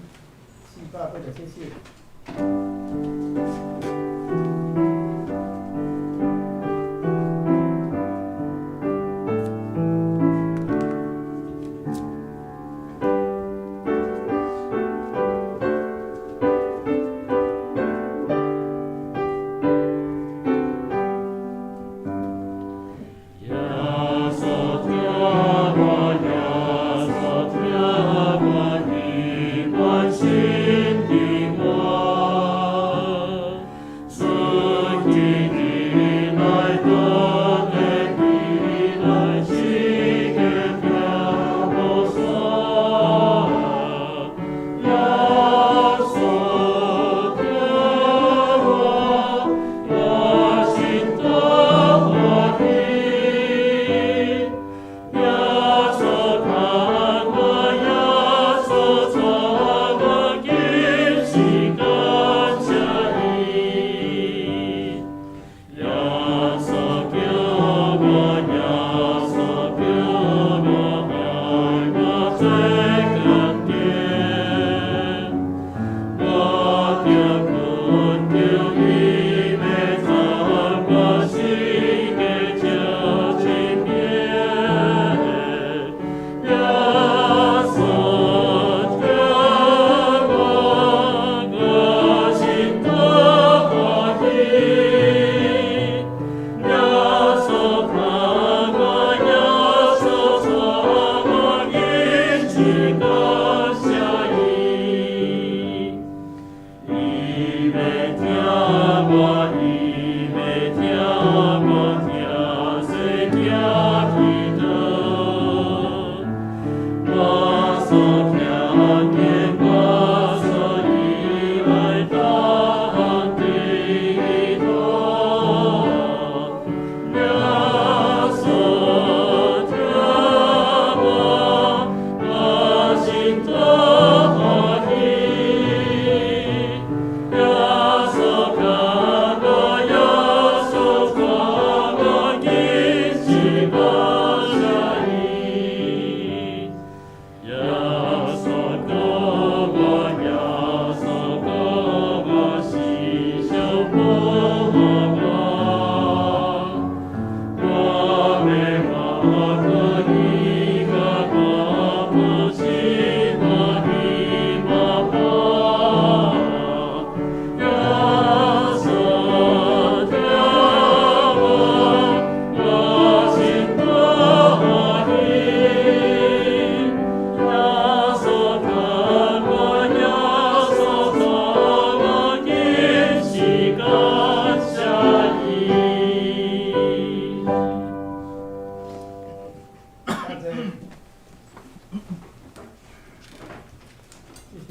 487首。关心的我。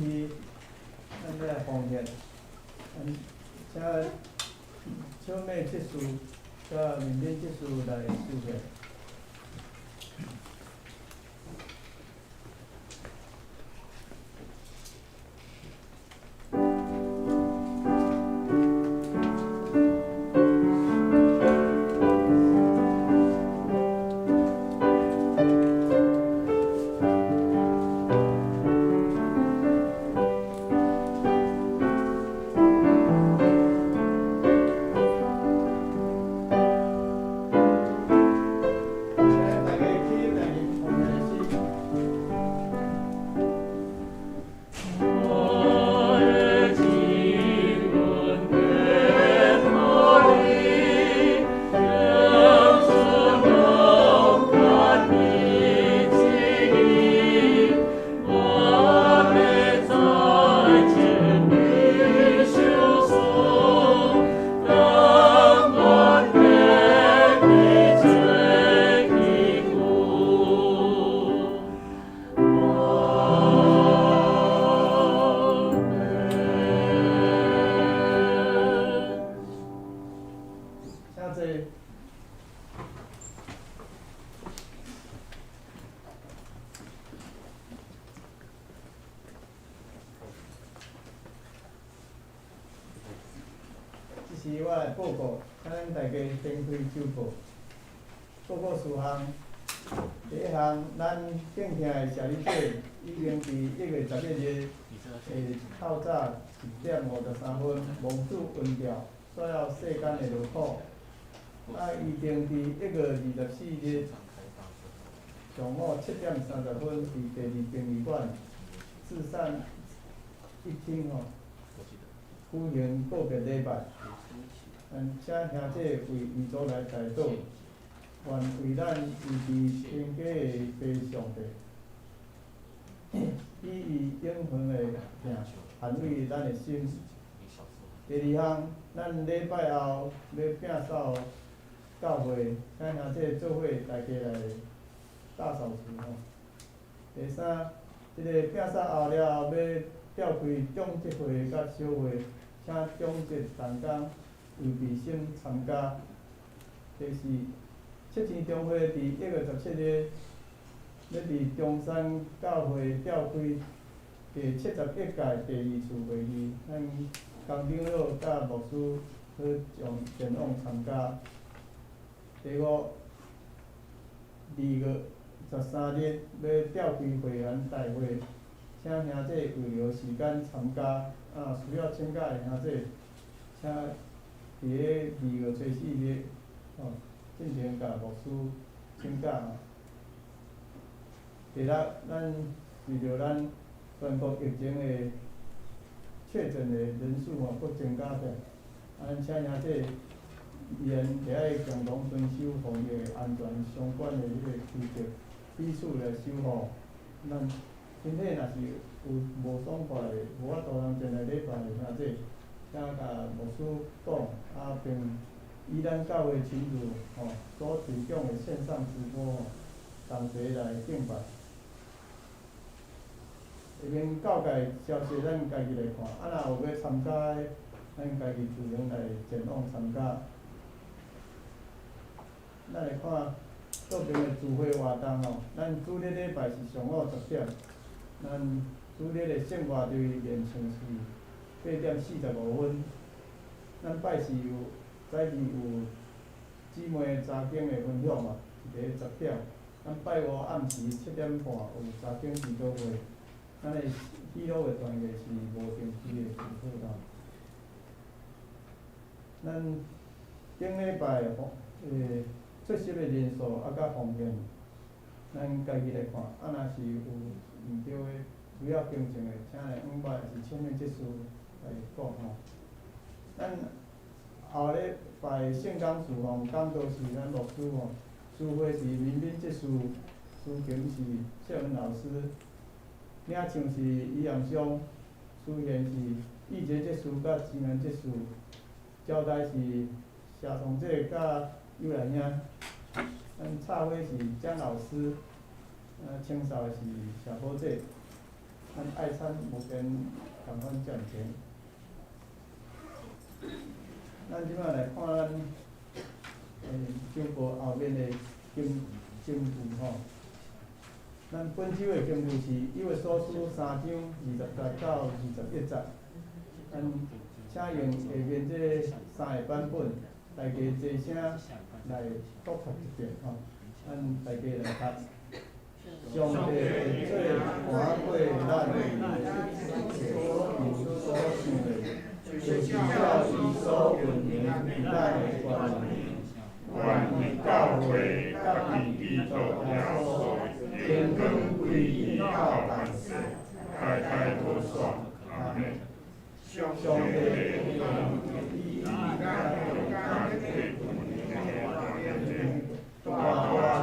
是咱个方言，请小妹结束，甲面面结束来授课。这是我来报告，向咱大家展开周报。报告事项，第一项，咱敬听的社里底已经伫1月11日透早1:53蒙主温调所有世间的路口，预定伫1月24日上午7:30伫第2殡仪馆至善一厅举行告别礼拜。请兄弟为遗族来代祷，愿为咱预备天家的父上帝，以伊永恒的名安慰咱的心。第二项，咱礼拜后要摒扫教会，请兄弟做伙大家来大扫除吼。第三，这个摒扫后了后，要召开中职会甲小会，请中职同工预备心参加。第四，七天中会伫1月17日，要伫中山教会召开第71届第2次会议，咱工长老甲牧师去前往参加。第五，2月13日要召开会员大会，请兄弟预留时间参加。需要请假的兄弟，请伫个2月24日，进前甲牧师请假。第六，咱为着咱全国疫情的确诊的人数搁增加起来，咱请兄弟依然伫爱共同遵守防疫安全相关的个规则，彼此来守护。咱身体若是有无爽快的、无法度通前来礼拜的兄弟，请甲牧师讲，并以咱教会群组所提供的线上直播同齐来敬拜。下面教界消息咱家己来看，若有要参加的，咱家己自行来前往参加。咱来看各边的聚会活动咱主日礼拜是上午10点，咱主日的圣乐队演唱是8:45，咱拜四有早起有姊妹查经的分享伫个10点，咱拜五暗时7点半有查经祈祷会，咱的喜乐的团契是无定期的聚会咱顶礼拜出席的人数甲方面，咱家己来看，若是有毋对的、需要更正的，请来500还是签名结束来讲咱后礼拜圣讲事奉讲道是咱牧师书会是民兵结束，抒情是谢文老师，领唱是于阳兄，主言是义节结束甲金源结束，交代是谢崇济甲幼兰兄。咱插花是江老师，清扫是小波姐，咱爱餐目前共款赚钱。咱即摆来看咱经过后面的经句吼。咱本周的经句是《以为所书》3章20到21节。咱请用下面这三个版本，大家齐声来读一遍吼。咱大家来读。上帝会做看过咱所有所想的，就是照伊所运行伫咱的权能，愿意教会甲基督耶稣永远归依靠万世，代代无双。阿门。上帝用伊咱大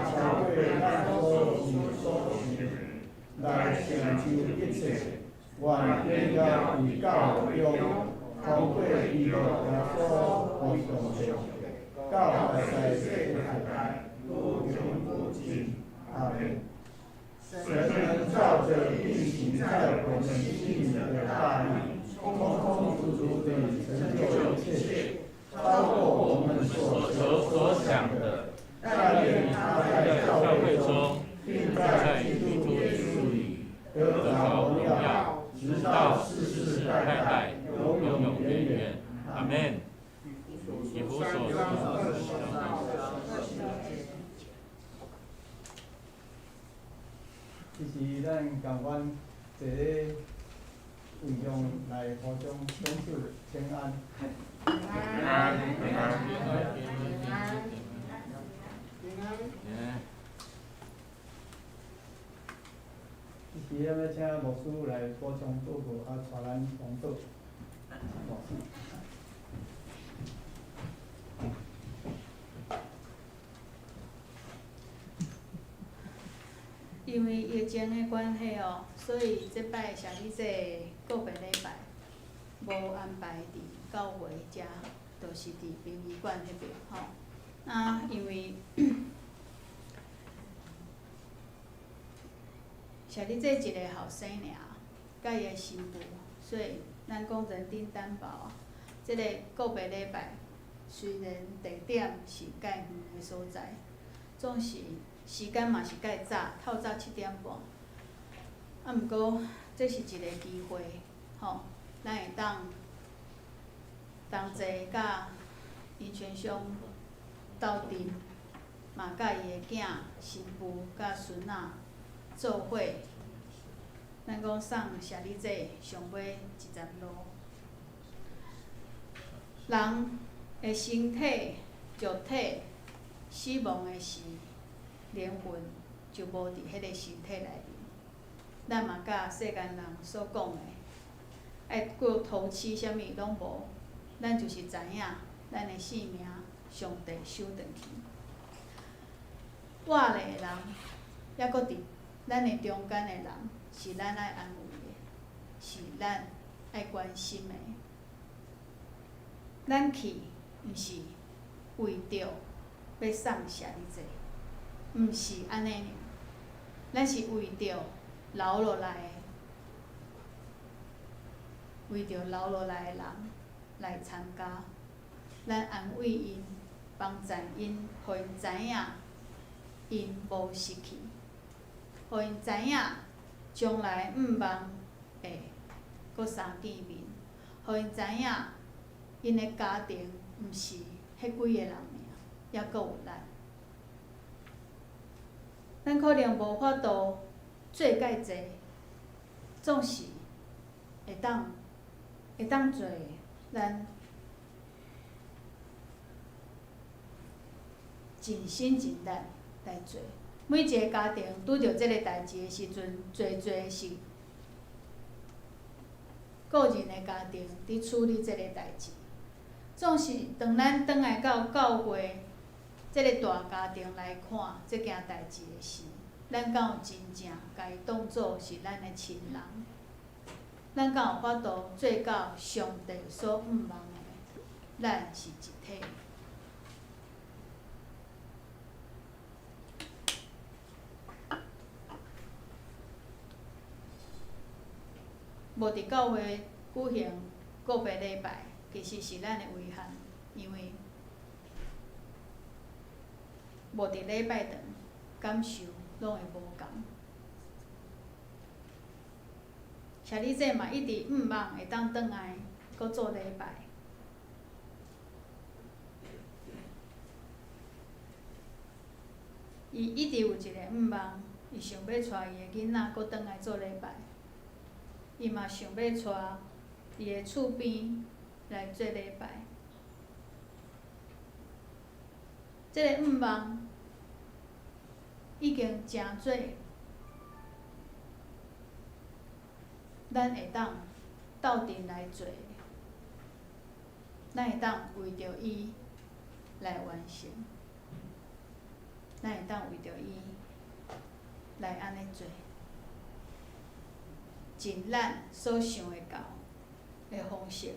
超过咱所想来成就一切，愿荣耀伫教会中，通过基督耶稣互相接，到在世代如永不尽。阿门。神能照着运行在我们心里的大力，充充足足地成就一切，超过我们所求所想的。带领他在教会中，并在基督耶稣里得着荣耀，直到世世代代，永永远远。阿门。以弗所书其实咱共阮坐咧会中来互相享受平安。平安，平安，平安。其实要请牧师来补充祷告，带咱同祷。因为疫情的关系哦，所以这摆社里这个别礼拜无安排伫教会遮，就是伫殡仪馆迄边吼。因为社里这一个后生尔，甲伊的媳妇，所以咱讲人丁担保。这个个别礼拜虽然地点是较远的所在，总是时间嘛是较早，透早7点半。毋过这是一个机会，吼，咱会当同齐甲因先生斗阵，嘛甲伊的囝、媳妇、甲孙仔做伙，咱讲送社里这上尾一站路。人的身体、肉体死亡的时，灵魂就无伫迄个身体内面。咱嘛甲世间人所讲的，爱过头七啥物拢无，咱就是知影咱的性命上帝收转去。活的人，抑搁伫咱的中间的人，是咱爱安慰的，是咱爱关心的。咱去，毋是为着要送社里这，毋是安尼尔，咱是为着留落来的，为着留落来的人来参加，咱安慰因，帮助因，互因知影，因无失去，互因知影将来毋望会搁相见面，互因知影。因的家庭毋是迄几个人尔，抑搁有咱。咱可能无法度做介济，总是会当做咱尽心尽力来做。每一个家庭拄着即个代志的时阵，最是个人的家庭伫处理即个代志。总是当咱转来到教会即个大家庭来看即件代志的时，咱敢有真正甲伊当作是咱的亲人？咱敢有法度做到上帝所毋望的？咱是一体。无伫教会举行个别礼拜，其实是咱的遗憾，因为无伫礼拜堂感受拢会无共。像你这嘛一直望会当转来，搁做礼拜。伊一直有一个望，伊想要带伊的囡仔搁转来做礼拜。伊嘛想要带伊的厝边来做礼拜。这个望已经诚多，咱会当斗阵来做，咱会当为着伊来完成，咱会当为着伊来安尼做，尽咱所想会到的方式。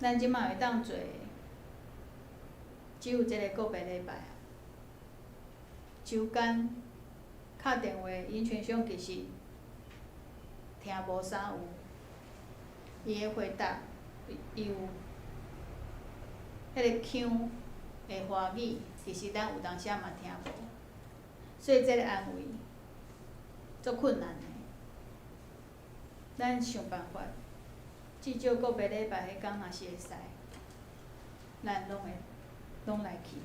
咱即马会当做，只有即个个别礼拜啊。周间敲电话，因群上其实听无啥有，伊的回答，伊有迄个腔的华语，其实咱有当时嘛听无，所以即个安慰足困难的。咱想办法。至少个别礼拜迄天若是会使，咱拢来去。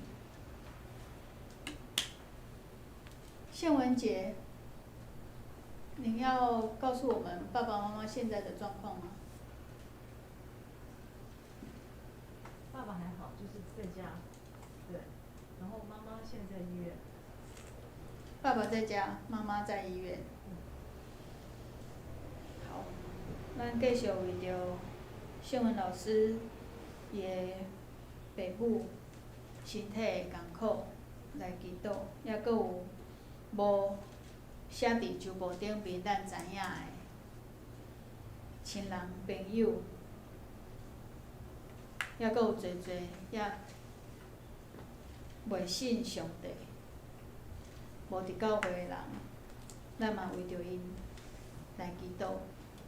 宪文节，您要告诉我们爸爸妈妈现在的状况吗？爸爸还好，就是在家，对，然后妈妈现在在医院。爸爸在家，妈妈在医院。好。咱继续为着宪文老师伊的爸母身体的艰苦来祈祷，也搁有无写伫周报顶面咱知影的亲人朋友，也搁有侪也袂信上帝、无伫教会的人，咱嘛为着因来祈祷。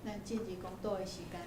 咱进入讲道的时间。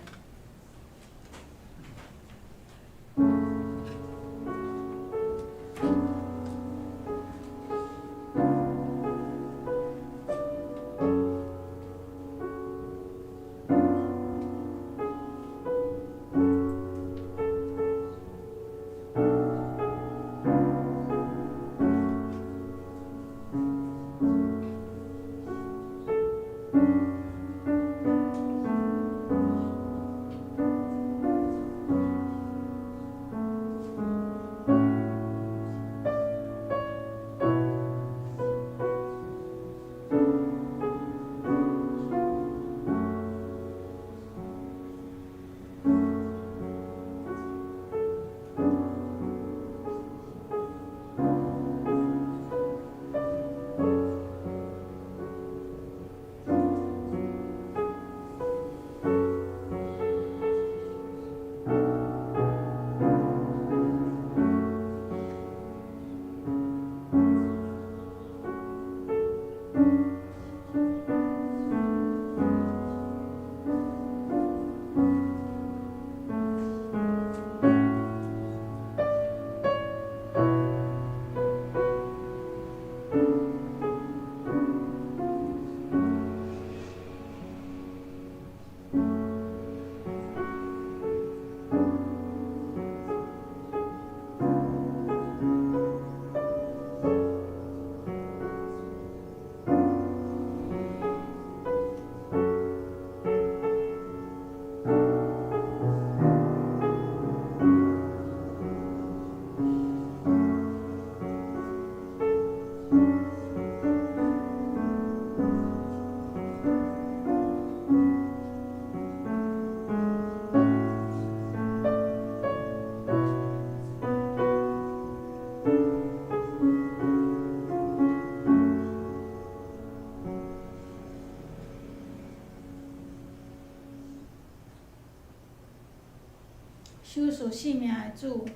性命的主，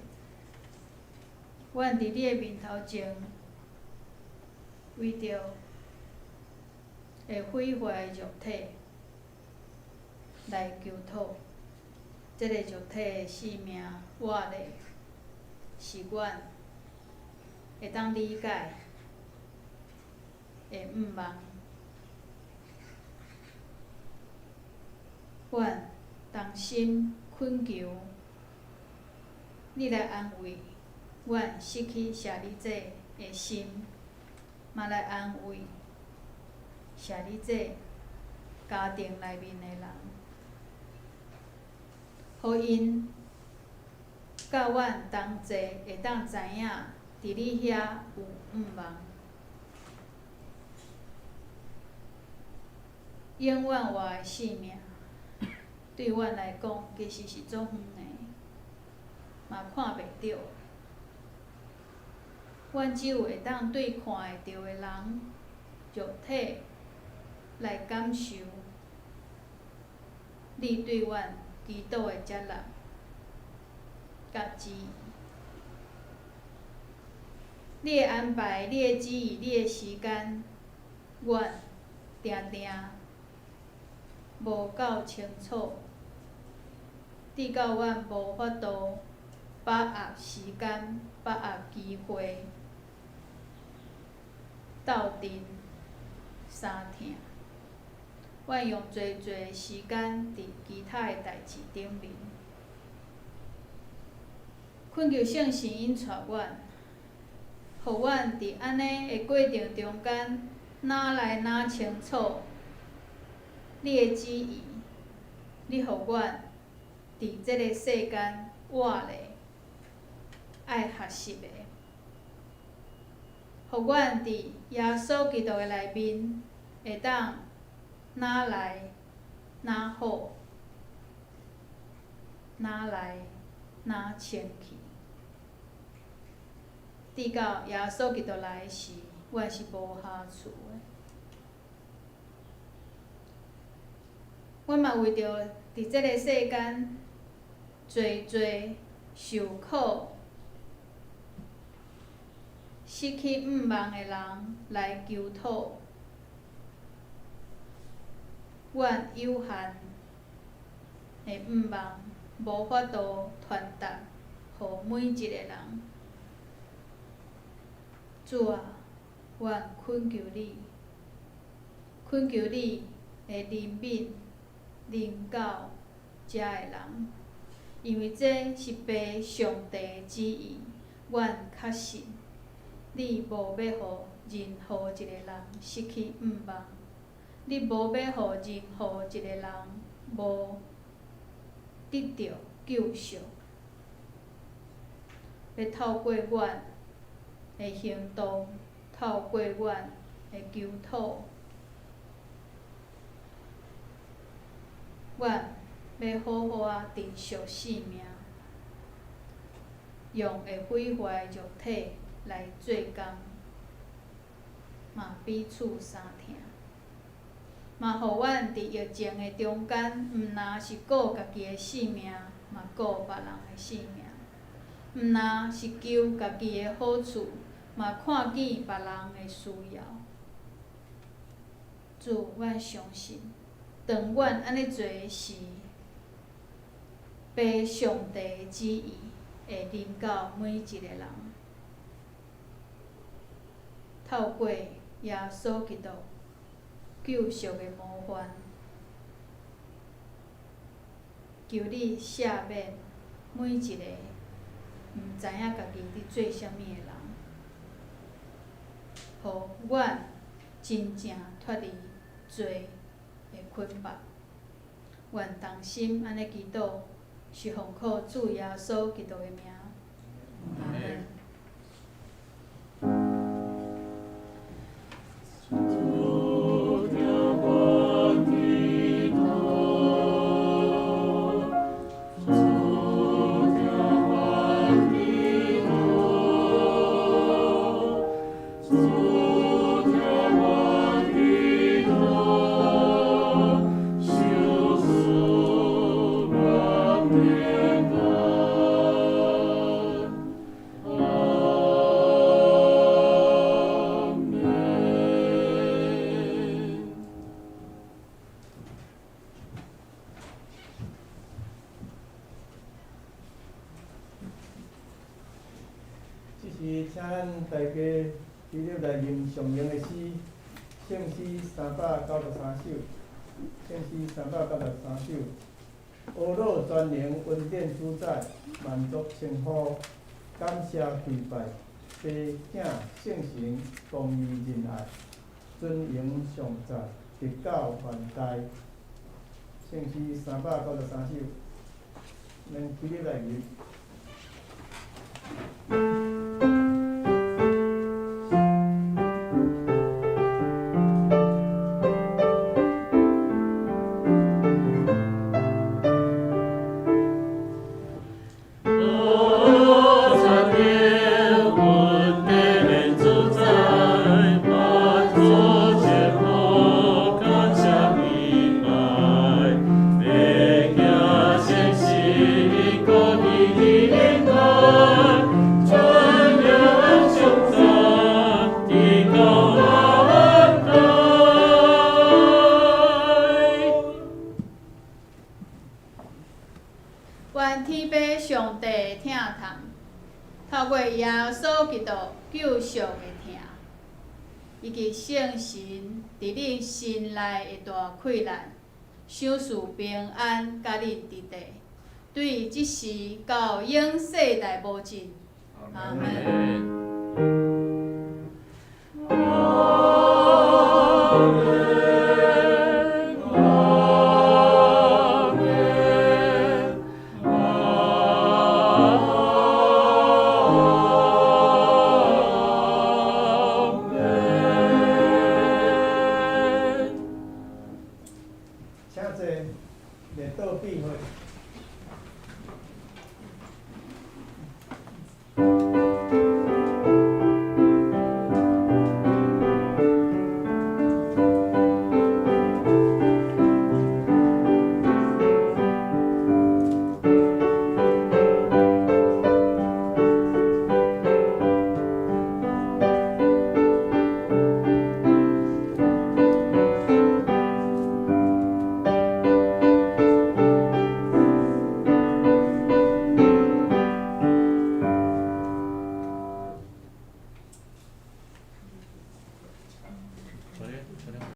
阮伫你的面头前，为着会毁坏的肉体来求讨。即个肉体的性命活力，是阮会当理解的毋茫。阮同心恳求你来安慰阮失去舍利子的心，嘛来安慰舍利子家庭内面的人，互因甲阮同齐会当知影，伫你遐有毋茫。永远活的性命，对阮来讲，其实是足远的，嘛看袂到。阮只有会当对看会到的人、肉体来感受你对阮基督的接纳甲旨意。你的安排、你的旨意、你的时间，阮定定无够清楚，直到阮无法度把握时间、把握机会，斗阵相听。阮用侪侪时间伫其他的代志顶面，恳求圣神引带阮，互阮伫安尼的过程中间，哪来哪清楚你的旨意。你互阮伫即个世间活咧，爱学习的，互阮伫耶稣基督的内面，会当哪来哪好，哪来哪清气。直到耶稣基督来时，阮是无下厝的。阮嘛为着伫即个世间侪侪受苦、失去毋茫的人来求讨。阮有限的毋茫，无法度传达互每一个人。主啊，阮恳求你，恳求你会怜悯临到遮的人，因为这是爸上帝的旨意。阮确信，你无要互任何一个人失去毋茫，你无要互任何一个人无得到救赎，要透过阮的行动，透过阮的求讨，阮要好好啊珍惜生命，用会毁坏的肉体来做工，嘛彼此相听，嘛互阮伫疫情的中间，毋但是顾家己的性命，嘛顾别人的性命。毋但是求家己的好处，嘛看见别人的需要。主，阮相信，当阮安尼做时，爸上帝的旨意会临到每一个人。透过耶稣基督救赎的模范，求你赦免每一个毋知影家己伫做啥物的人，互阮真正脱离罪的捆绑。愿同心安尼祈祷，是奉靠主耶稣基督的名。阿门。天请咱大家记录来念上用的诗，圣诗393首，圣诗393首。阿罗全能恩典主宰，万族称呼，感谢跪拜，父子圣神，公义仁爱，尊荣上在，直到万代。圣诗393首，咱记录来念。愿天父上帝疼痛，透过耶稣基督救赎的疼，以及圣神伫恁心内的大溃烂，赏赐平安甲恁伫地，对即时到永世代保证。阿门。